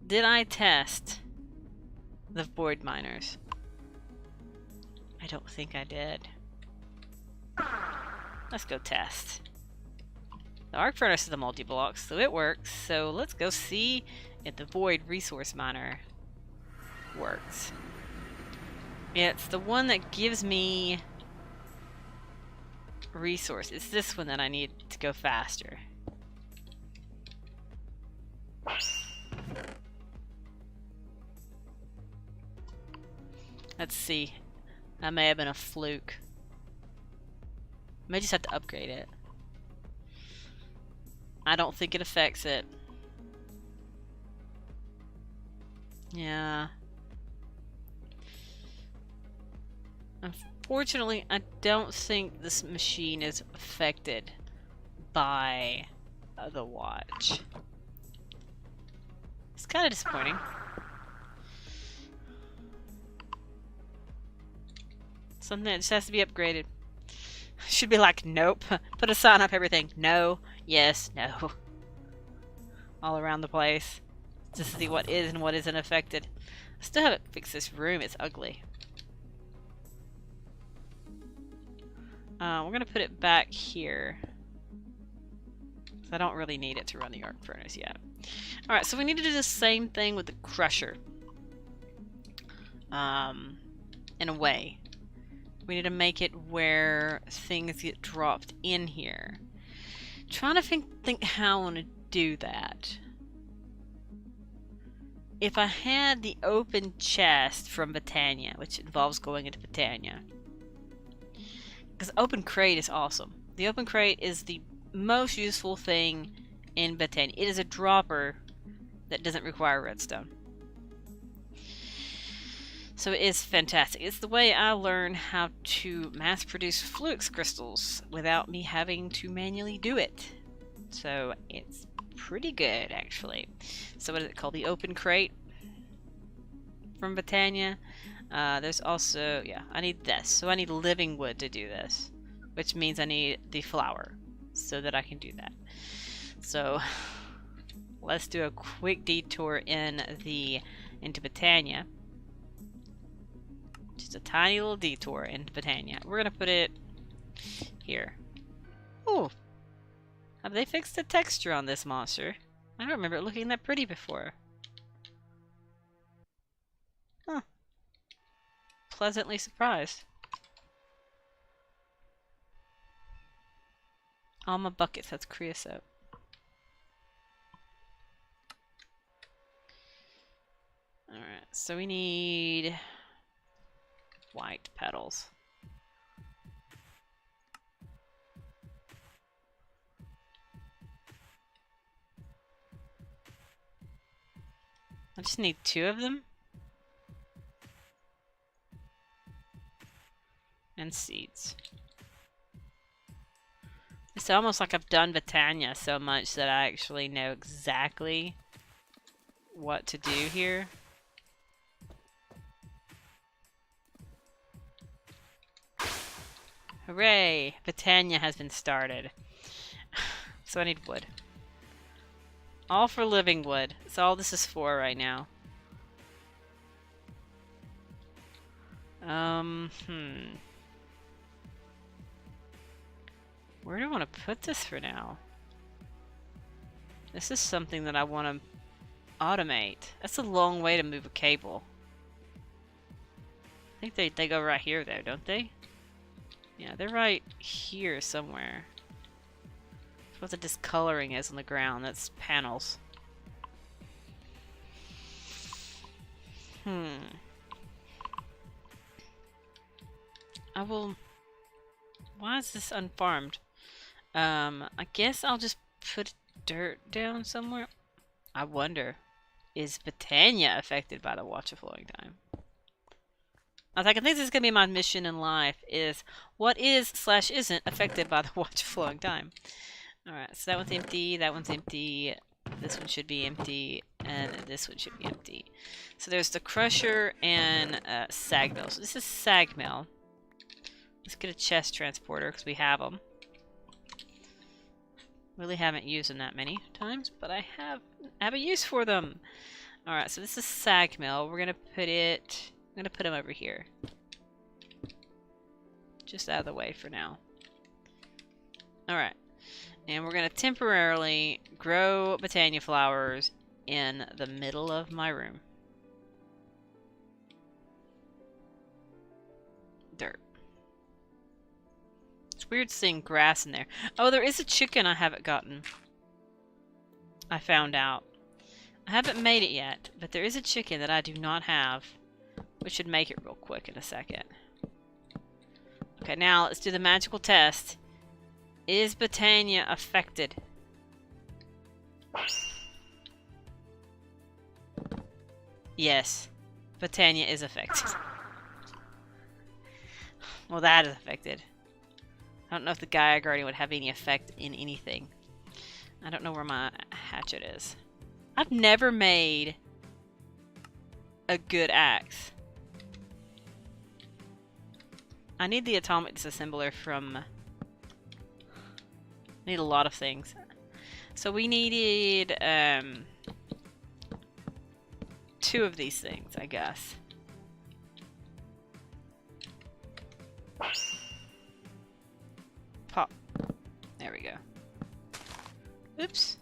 Did I test the void miners? I don't think I did. Let's go test. The arc furnace is a multi-block, so it works. So let's go see if the void resource miner works. It's the one that gives me resource. It's this one that I need to go faster. Let's see. That may have been a fluke. I may just have to upgrade it. I don't think it affects it. Yeah. Unfortunately, I don't think this machine is affected by the watch. It's kind of disappointing. Something that just has to be upgraded. Should be like, nope. Put a sign up everything. No, yes, no. All around the place. Just to see what is and what isn't affected. I still haven't fixed this room. It's ugly. We're going to put it back here. I don't really need it to run the arc furnace yet. Alright, so we need to do the same thing with the crusher. In a way. We need to make it where things get dropped in here. Trying to think how I want to do that. If I had the open chest from Britannia, which involves going into Britannia. Because open crate is awesome. The open crate is the most useful thing in Britannia. It is a dropper that doesn't require redstone. So it is fantastic. It's the way I learned how to mass produce flux crystals without me having to manually do it. So it's pretty good, actually. So what is it called? The open crate from Britannia. There's also, yeah, I need this. So I need living wood to do this, which means I need the flour so that I can do that. So let's do a quick detour into Britannia. Just a tiny little detour into Britannia. We're gonna put it here. Oh, have they fixed the texture on this monster? I don't remember it looking that pretty before. Huh. Pleasantly surprised. All my buckets, that's creosote. Alright, so we need white petals. I just need 2 of them. And seeds. It's almost like I've done Britannia so much that I actually know exactly what to do here. Hooray! Britannia has been started. So I need wood. All for living wood. That's all this is for right now. Where do I want to put this for now? This is something that I want to automate. That's a long way to move a cable. I think they go right here though, don't they? Yeah, they're right here somewhere. That's what the discoloring is on the ground. That's panels. I will... Why is this unfarmed? I guess I'll just put dirt down somewhere. I wonder, is Britannia affected by the water flowing time? I think this is going to be my mission in life, is what is/isn't affected by the water flowing time. Alright, so that one's empty, that one's empty, this one should be empty, and this one should be empty. So there's the crusher and sag mill. So this is sag mill. Let's get a chest transporter because we have them. Really haven't used them that many times, but I have a use for them. Alright, so this is sag mill. We're gonna put it... I'm gonna put them over here. Just out of the way for now. Alright. And we're gonna temporarily grow Britannia flowers in the middle of my room. Dirt. It's weird seeing grass in there. Oh, there is a chicken I haven't gotten. I found out. I haven't made it yet, but there is a chicken that I do not have. We should make it real quick in a second. Okay, now let's do the magical test. Is Britannia affected? Yes. Britannia is affected. Well, that is affected. I don't know if the Gaia Guardian would have any effect in anything. I don't know where my hatchet is. I've never made a good axe. I need the atomic disassembler from... I need a lot of things. So we needed 2 of these things, I guess. Pop. There we go. Oops.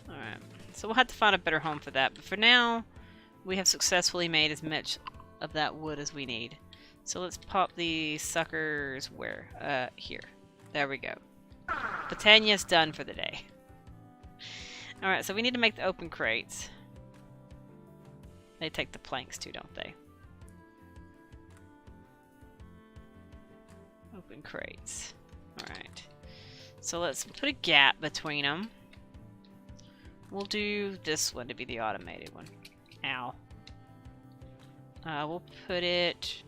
Alright. So we'll have to find a better home for that. But for now, we have successfully made as much of that wood as we need. So let's pop these suckers where? Here. There we go. Britannia's done for the day. Alright, so we need to make the open crates. They take the planks too, don't they? Open crates. Alright. So let's put a gap between them. We'll do this one to be the automated one. Ow. We'll put it...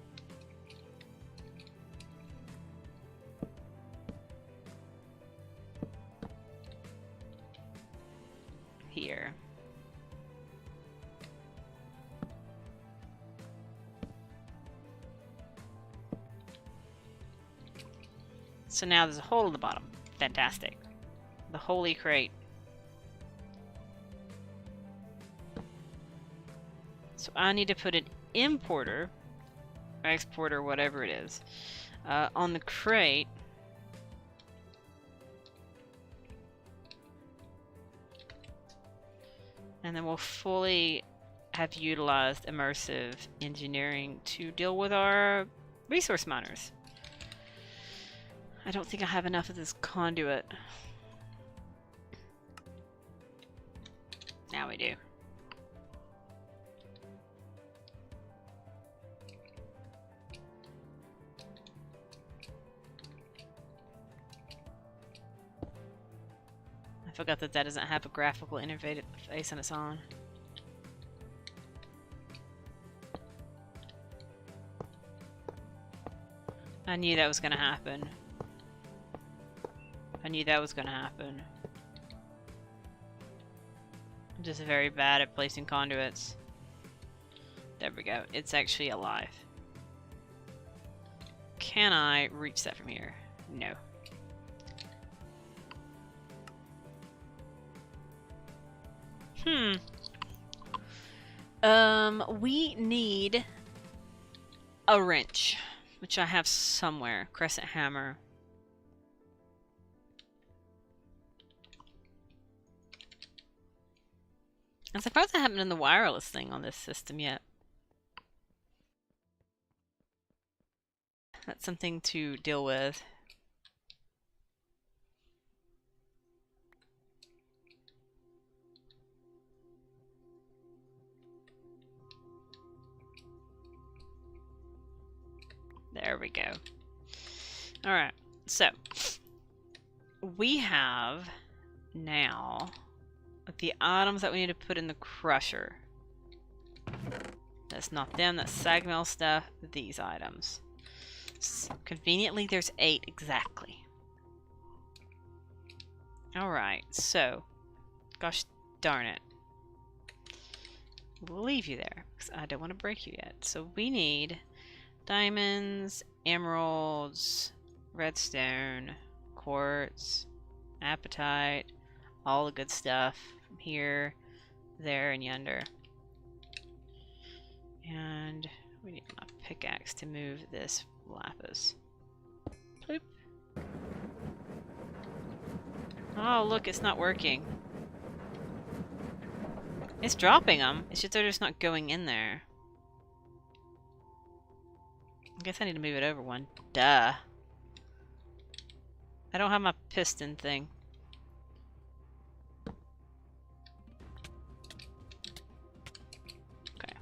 here. So now there's a hole in the bottom. Fantastic. The holy crate. So I need to put an importer, or exporter, whatever it is, on the crate. And then we'll fully have utilized immersive engineering to deal with our resource miners. I don't think I have enough of this conduit. Now we do. I forgot that doesn't have a graphical interface on its own. I knew that was going to happen. I knew that was going to happen. I'm just very bad at placing conduits. There we go. It's actually alive. Can I reach that from here? No. We need a wrench, which I have somewhere. Crescent hammer. I'm surprised I haven't done the wireless thing on this system yet. That's something to deal with. There we go. Alright, so we have now the items that we need to put in the crusher. That's not them, that's Sagmel stuff, these items. Conveniently, there's 8 exactly. Alright, so, gosh darn it. We'll leave you there, because I don't want to break you yet. So we need diamonds, emeralds, redstone, quartz, apatite, all the good stuff from here, there, and yonder. And we need my pickaxe to move this lapis. Bloop. Oh, look, it's not working. It's dropping them. It's just they're just not going in there. I guess I need to move it over one. Duh. I don't have my piston thing. Okay.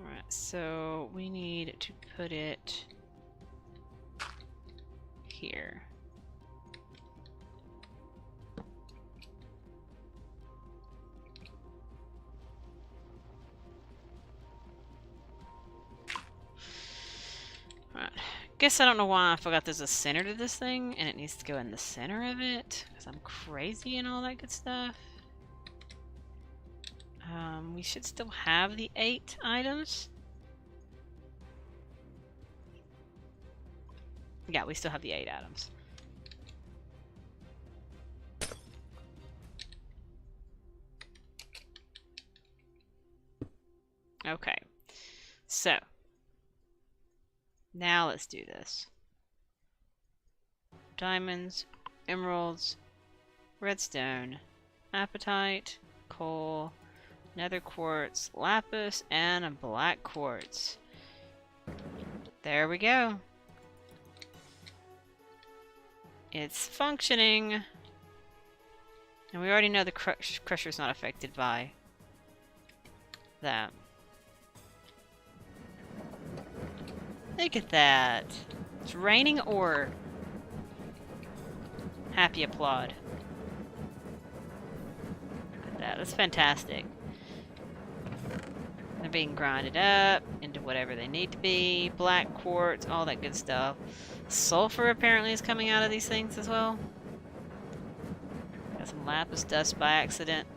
Alright, so we need to put it here. Alright. Guess I don't know why I forgot there's a center to this thing, and it needs to go in the center of it, because I'm crazy and all that good stuff. We should still have the 8 items. Yeah, we still have the 8 items. Okay. So. Now let's do this. Diamonds, emeralds, redstone, apatite, coal, nether quartz, lapis, and a black quartz. There we go. It's functioning. And we already know the crusher's not affected by that. Look at that. It's raining ore. Happy applaud. Look at that. That's fantastic. They're being grinded up into whatever they need to be. Black quartz, all that good stuff. Sulfur apparently is coming out of these things as well. Got some lapis dust by accident.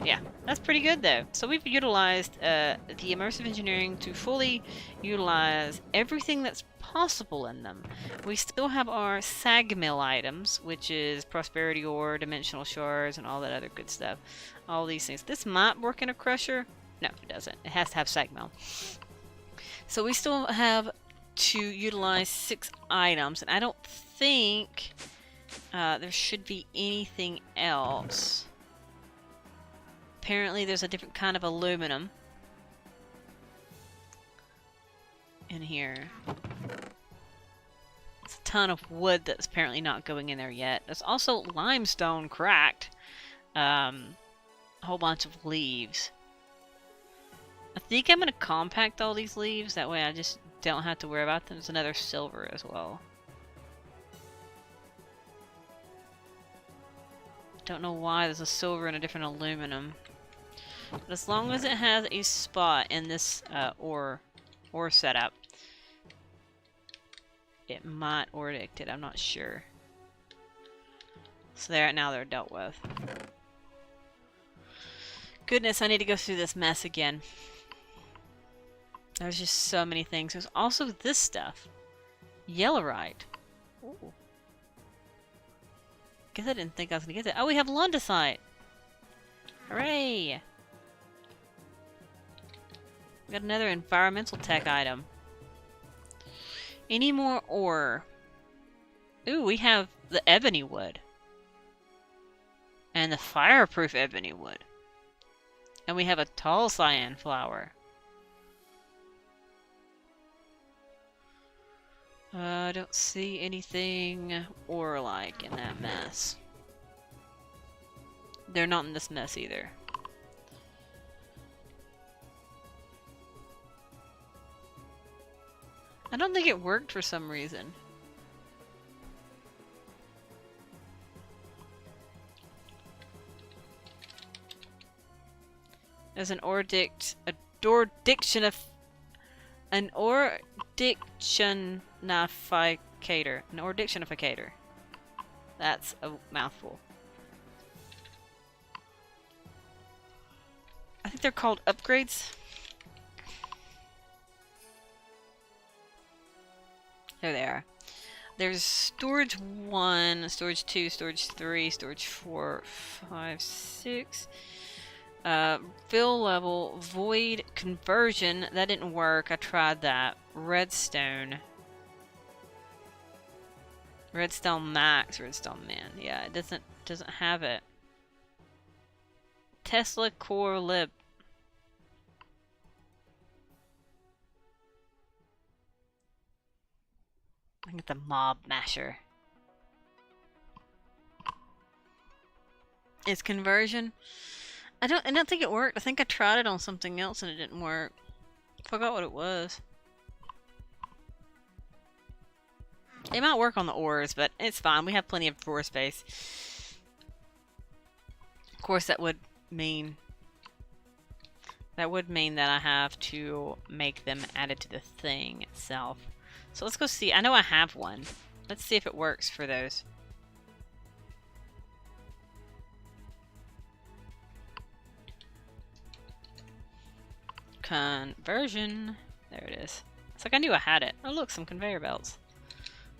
Yeah, that's pretty good though. So we've utilized the immersive engineering to fully utilize everything that's possible in them. We still have our sag mill items, which is prosperity ore, dimensional shards, and all that other good stuff. All these things. This might work in a crusher. No, it doesn't. It has to have sag mill. So we still have to utilize 6 items, and I don't think there should be anything else. Apparently there's a different kind of aluminum in here. It's a ton of wood that's apparently not going in there yet. There's also limestone cracked. A whole bunch of leaves. I think I'm going to compact all these leaves. That way I just don't have to worry about them. There's another silver as well. Don't know why there's a silver and a different aluminum. But as long as it has a spot in this ore setup, it might ordict it. I'm not sure. So now they're dealt with. Goodness, I need to go through this mess again. There's just so many things. There's also this stuff. Yellowite. Ooh. Guess I didn't think I was gonna get that. Oh, we have Lundicite! Hooray! We got another environmental tech item. Any more ore? Ooh, we have the ebony wood. And the fireproof ebony wood. And we have a tall cyan flower. I don't see anything ore-like in that mess. They're not in this mess either. I don't think it worked for some reason. There's an ordictionificator. An ordictionificator. That's a mouthful. I think they're called upgrades. There they are. There's storage 1, storage 2, storage 3, storage 4, 5, 6. Fill level, void, conversion. That didn't work. I tried that. Redstone. Redstone max, redstone min. Yeah, it doesn't have it. Tesla core lib. I get the mob masher. It's conversion. I don't think it worked. I think I tried it on something else and it didn't work. Forgot what it was. It might work on the ores, but it's fine. We have plenty of ore space. Of course, that would mean that I have to make them added to the thing itself. So let's go see. I know I have one. Let's see if it works for those. Conversion. There it is. It's like I knew I had it. Oh look, some conveyor belts.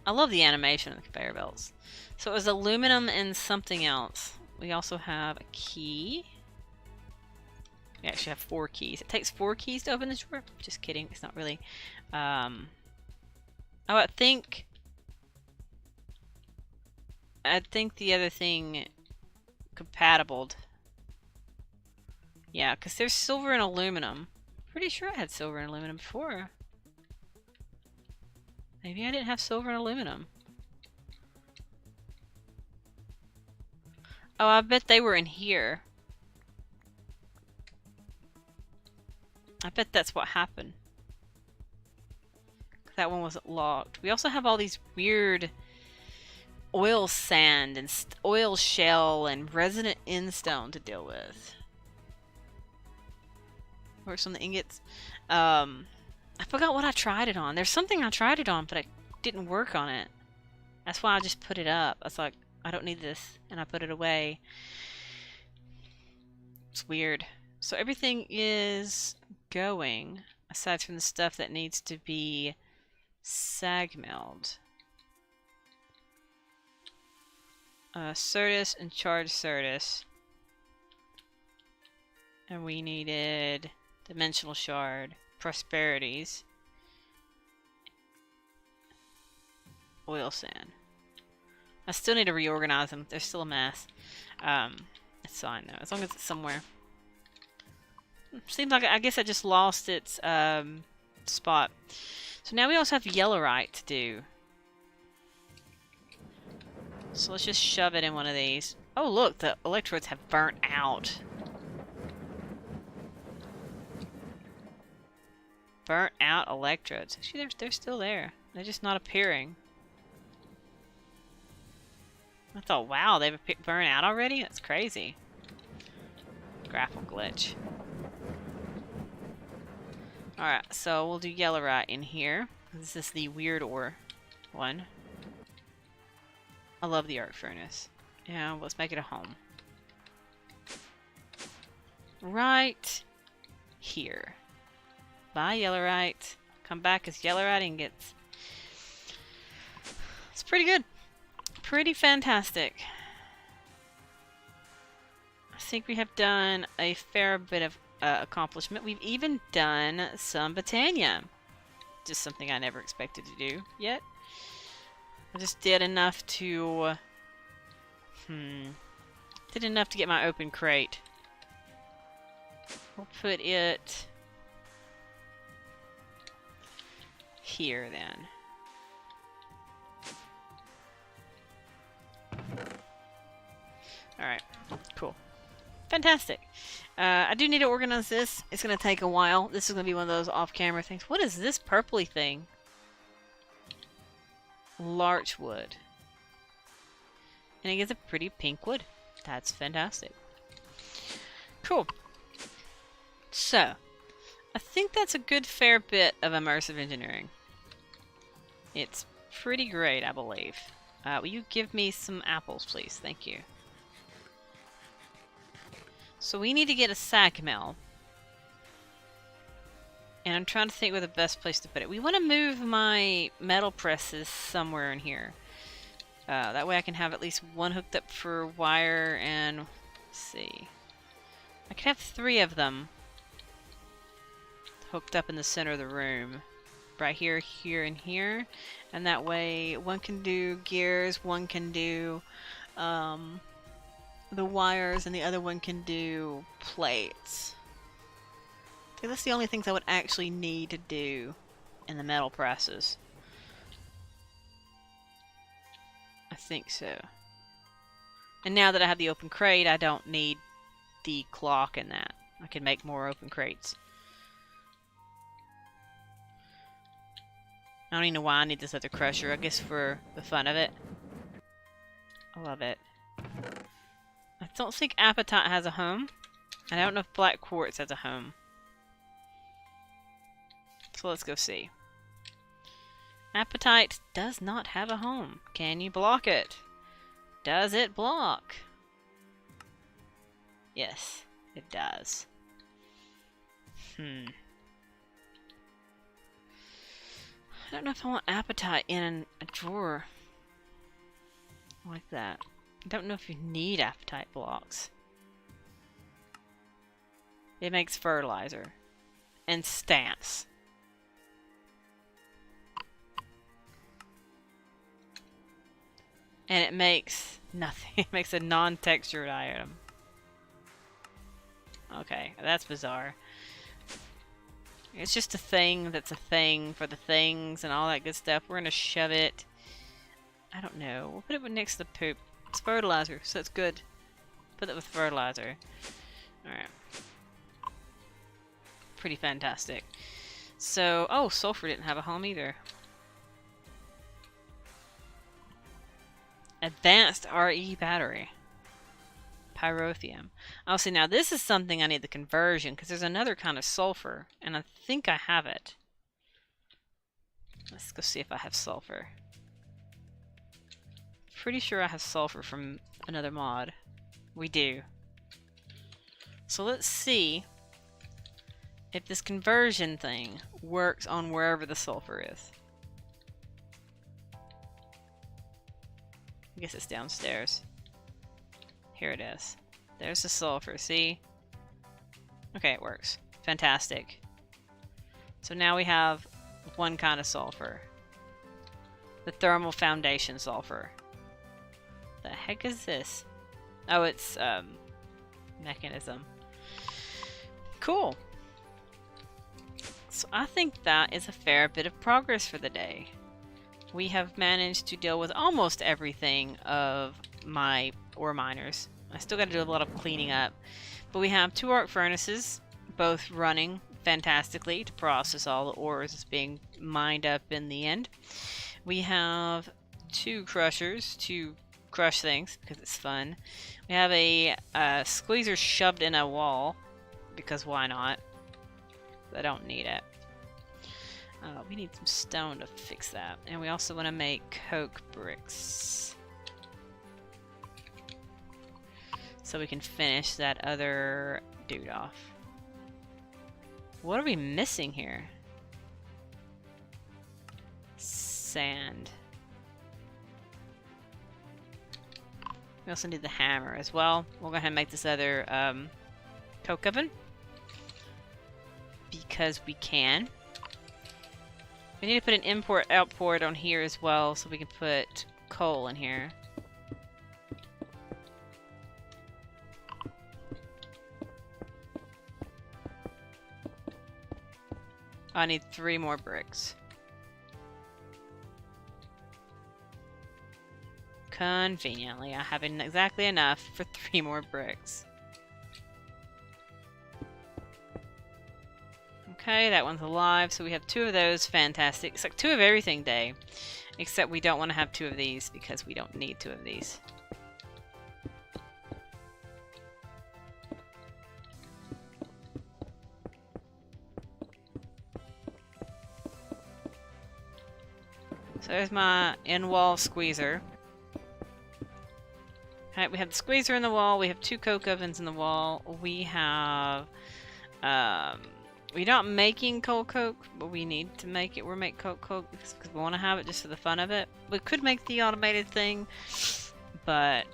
I love the animation of the conveyor belts. So it was aluminum and something else. We also have a key. We actually have 4 keys. It takes 4 keys to open this door. Just kidding. It's not really. Oh, I think the other thing compatible. Yeah, because there's silver and aluminum. Pretty sure I had silver and aluminum before. Maybe I didn't have silver and aluminum. Oh, I bet they were in here. I bet that's what happened. That one wasn't locked. We also have all these weird oil sand and oil shell and resonant endstone to deal with. Works on the ingots. I forgot what I tried it on. There's something I tried it on, but it didn't work on it. That's why I just put it up. I was like, I don't need this, and I put it away. It's weird. So everything is going, aside from the stuff that needs to be sag milled. Certus and charged Certus. And we needed dimensional shard, prosperities, oil sand. I still need to reorganize them. They're still a mess. It's fine though, as long as it's somewhere. Seems like I guess I just lost its spot. So now we also have yellowite to do. So let's just shove it in one of these. Oh look, the electrodes have burnt out. Burnt out electrodes. Actually, they're still there. They're just not appearing. I thought, wow, they've burned out already? That's crazy. Grapple glitch. Alright, so we'll do yellowite in here. This is the weird ore one. I love the arc furnace. Yeah, let's make it a home. Right here. Buy yellowite. Come back as yellowite ingots. It's pretty good. Pretty fantastic. I think we have done a fair bit of accomplishment. We've even done some Botania. Just something I never expected to do yet. I just did enough to... Did enough to get my open crate. We'll put it here then. Alright, cool. Fantastic. I do need to organize this. It's going to take a while. This is going to be one of those off-camera things. What is this purpley thing? Larchwood. And it gives a pretty pink wood. That's fantastic. Cool. So, I think that's a good fair bit of immersive engineering. It's pretty great, I believe. Will you give me some apples, please? Thank you. So we need to get a sag mill. And I'm trying to think where the best place to put it. We want to move my metal presses somewhere in here. That way I can have at least one hooked up for wire and... Let's see. I could have 3 of them hooked up in the center of the room. Right here, here, and here. And that way one can do gears, one can do the wires, and the other one can do plates. Okay, that's the only things I would actually need to do in the metal presses. I think so. And now that I have the open crate, I don't need the clock in that. I can make more open crates. I don't even know why I need this other crusher. I guess for the fun of it. I love it. I don't think Apatite has a home. I don't know if Black Quartz has a home. So let's go see. Apatite does not have a home. Can you block it? Does it block? Yes, it does. I don't know if I want Apatite in a drawer like that. I don't know if you need Apatite blocks. It makes fertilizer and stamps. And it makes nothing. It makes a non-textured item. Okay, that's bizarre. It's just a thing that's a thing for the things and all that good stuff. We're gonna shove it. I don't know. We'll put it next to the poop. It's fertilizer, so it's good. Put it with fertilizer. Alright. Pretty fantastic. So, oh, sulfur didn't have a home either. Advanced RE battery. Pyrotheum. Oh, see, now this is something I need the conversion, because there's another kind of sulfur, and I think I have it. Let's go see if I have sulfur. Pretty sure I have sulfur from another mod. We do. So let's see if this conversion thing works on wherever the sulfur is. I guess it's downstairs. Here it is. There's the sulfur, see? Okay, it works. Fantastic. So now we have one kind of sulfur. The thermal foundation sulfur. The heck is this? Oh, it's mechanism. Cool. So I think that is a fair bit of progress for the day. We have managed to deal with almost everything of my ore miners. I still got to do a lot of cleaning up. But we have 2 arc furnaces, both running fantastically to process all the ores that's being mined up in the end. We have 2 crushers to crush things because it's fun. We have a squeezer shoved in a wall because why not? I don't need it. We need some stone to fix that. And we also want to make coke bricks. So we can finish that other dude off. What are we missing here? Sand. We also need the hammer as well. We'll go ahead and make this other coke oven. Because we can. We need to put an import-output on here as well, so we can put coal in here. I need 3 more bricks. Conveniently, I have exactly enough for 3 more bricks. Okay, that one's alive, so we have 2 of those. Fantastic. It's like 2 of everything day. Except we don't want to have 2 of these because we don't need 2 of these. So there's my in-wall squeezer. Alright, we have the squeezer in the wall. We have 2 coke ovens in the wall. We have... we're not making cold coke, but we need to make it. We're making cold coke because we want to have it just for the fun of it. We could make the automated thing, but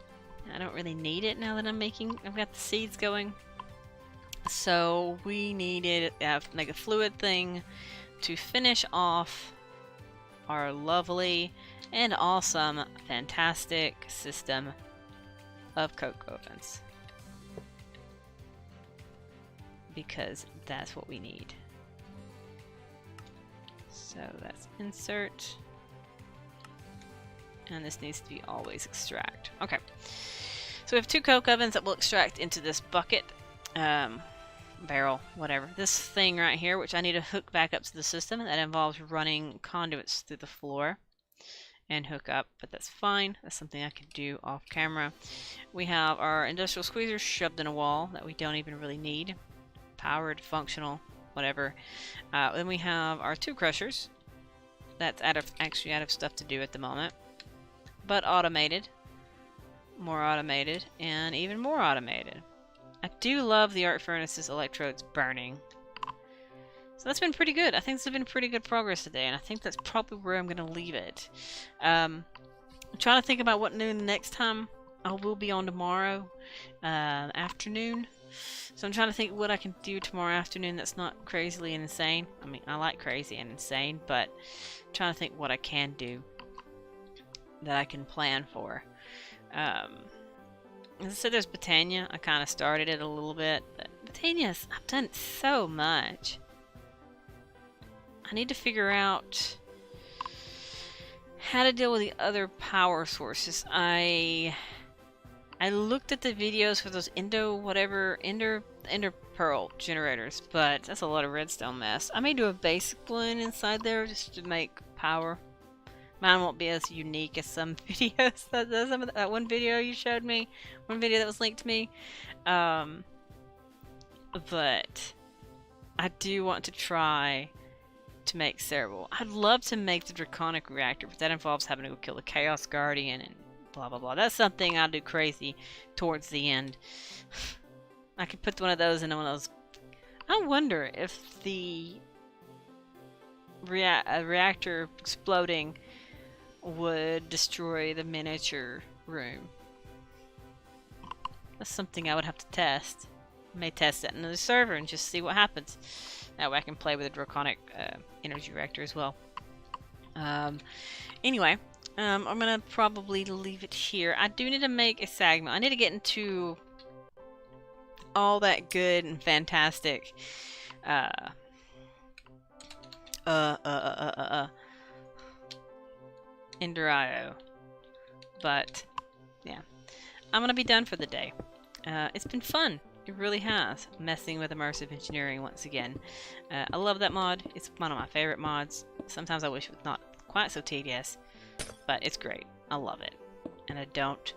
I don't really need it now that I've got the seeds going. So we needed like a fluid thing to finish off our lovely and awesome, fantastic system of coke ovens. Because that's what we need. So that's insert. And this needs to be always extract. Okay. So we have 2 coke ovens that will extract into this bucket. Barrel, whatever. This thing right here, which I need to hook back up to the system. That involves running conduits through the floor and hook up, but that's fine. That's something I can do off camera. We have our industrial squeezer shoved in a wall that we don't even really need. Powered, functional, whatever. Then we have our 2 crushers. That's actually out of stuff to do at the moment. But automated. More automated. And even more automated. I do love the arc furnace's electrodes burning. So that's been pretty good. I think this has been pretty good progress today. And I think that's probably where I'm going to leave it. I'm trying to think about what noon the next time I will be on tomorrow afternoon. So I'm trying to think what I can do tomorrow afternoon that's not crazily insane. I mean, I like crazy and insane, but I'm trying to think what I can do that I can plan for. As I said, there's Botania. I kind of started it a little bit, but Botania's, I've done it so much. I need to figure out how to deal with the other power sources. I looked at the videos for those Ender Pearl generators, but that's a lot of redstone mess. I may do a basic one inside there just to make power. Mine won't be as unique as some videos. That one video you showed me, one video that was linked to me. But I do want to try to make several. I'd love to make the Draconic Reactor, but that involves having to go kill the Chaos Guardian and blah blah blah. That's something I'll do crazy towards the end. I could put one of those in one of those. I wonder if the reactor exploding would destroy the miniature room. That's something I would have to test. I may test it in another server and just see what happens. That way I can play with a Draconic energy reactor as well. Anyway, I'm gonna probably leave it here. I do need to make a segment. I need to get into all that good and fantastic Ender.io. But yeah, I'm gonna be done for the day. It's been fun. It really has. Messing with immersive engineering once again. I love that mod. It's one of my favorite mods. Sometimes I wish it was not quite so tedious, but it's great. I love it. And I don't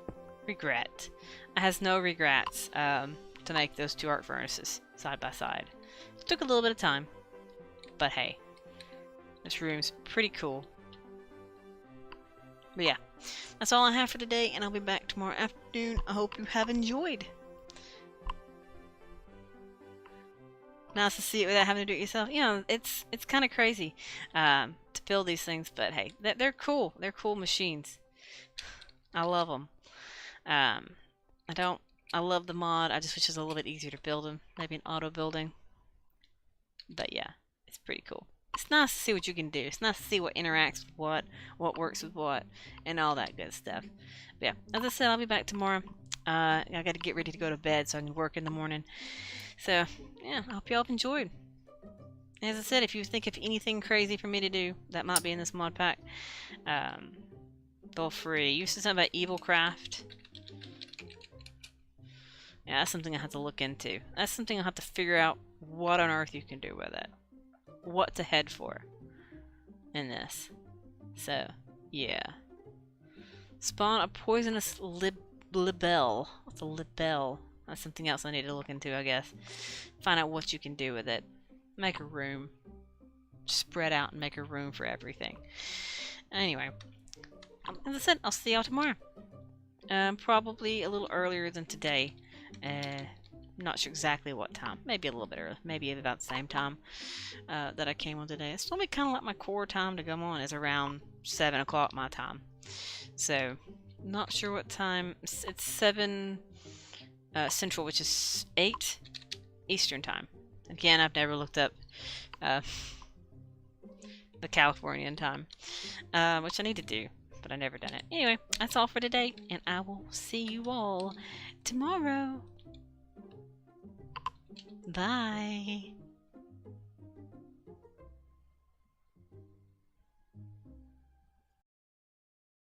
regret. I has no regrets to make those 2 arc furnaces side by side. It took a little bit of time, but hey, this room's pretty cool. But yeah, that's all I have for today, and I'll be back tomorrow afternoon. I hope you have enjoyed. Nice to see it without having to do it yourself. You know, it's kind of crazy to build these things, but hey, they're cool. They're cool machines. I love them. I love the mod. I just wish it was a little bit easier to build them. Maybe an auto building. But yeah, it's pretty cool. It's nice to see what you can do. It's nice to see what interacts with what works with what, and all that good stuff. But yeah, as I said, I'll be back tomorrow. I got to get ready to go to bed so I can work in the morning. So, yeah, I hope y'all have enjoyed. As I said, if you think of anything crazy for me to do, that might be in this mod pack. Feel free. You said something about evil craft. Yeah, that's something I have to look into. That's something I'll have to figure out what on earth you can do with it. What to head for in this. So, yeah. Spawn a poisonous libel. What's a libel? That's something else I need to look into, I guess. Find out what you can do with it. Make a room. Spread out and make a room for everything. Anyway. As I said, I'll see y'all tomorrow. Probably a little earlier than today. Not sure exactly what time. Maybe a little bit early. Maybe about the same time that I came on today. It's probably kind of like my core time to come on is around 7 o'clock my time. So, not sure what time. It's 7 Central, which is 8 Eastern time. Again, I've never looked up the Californian time, which I need to do, but I've never done it. Anyway, that's all for today, and I will see you all tomorrow. Bye.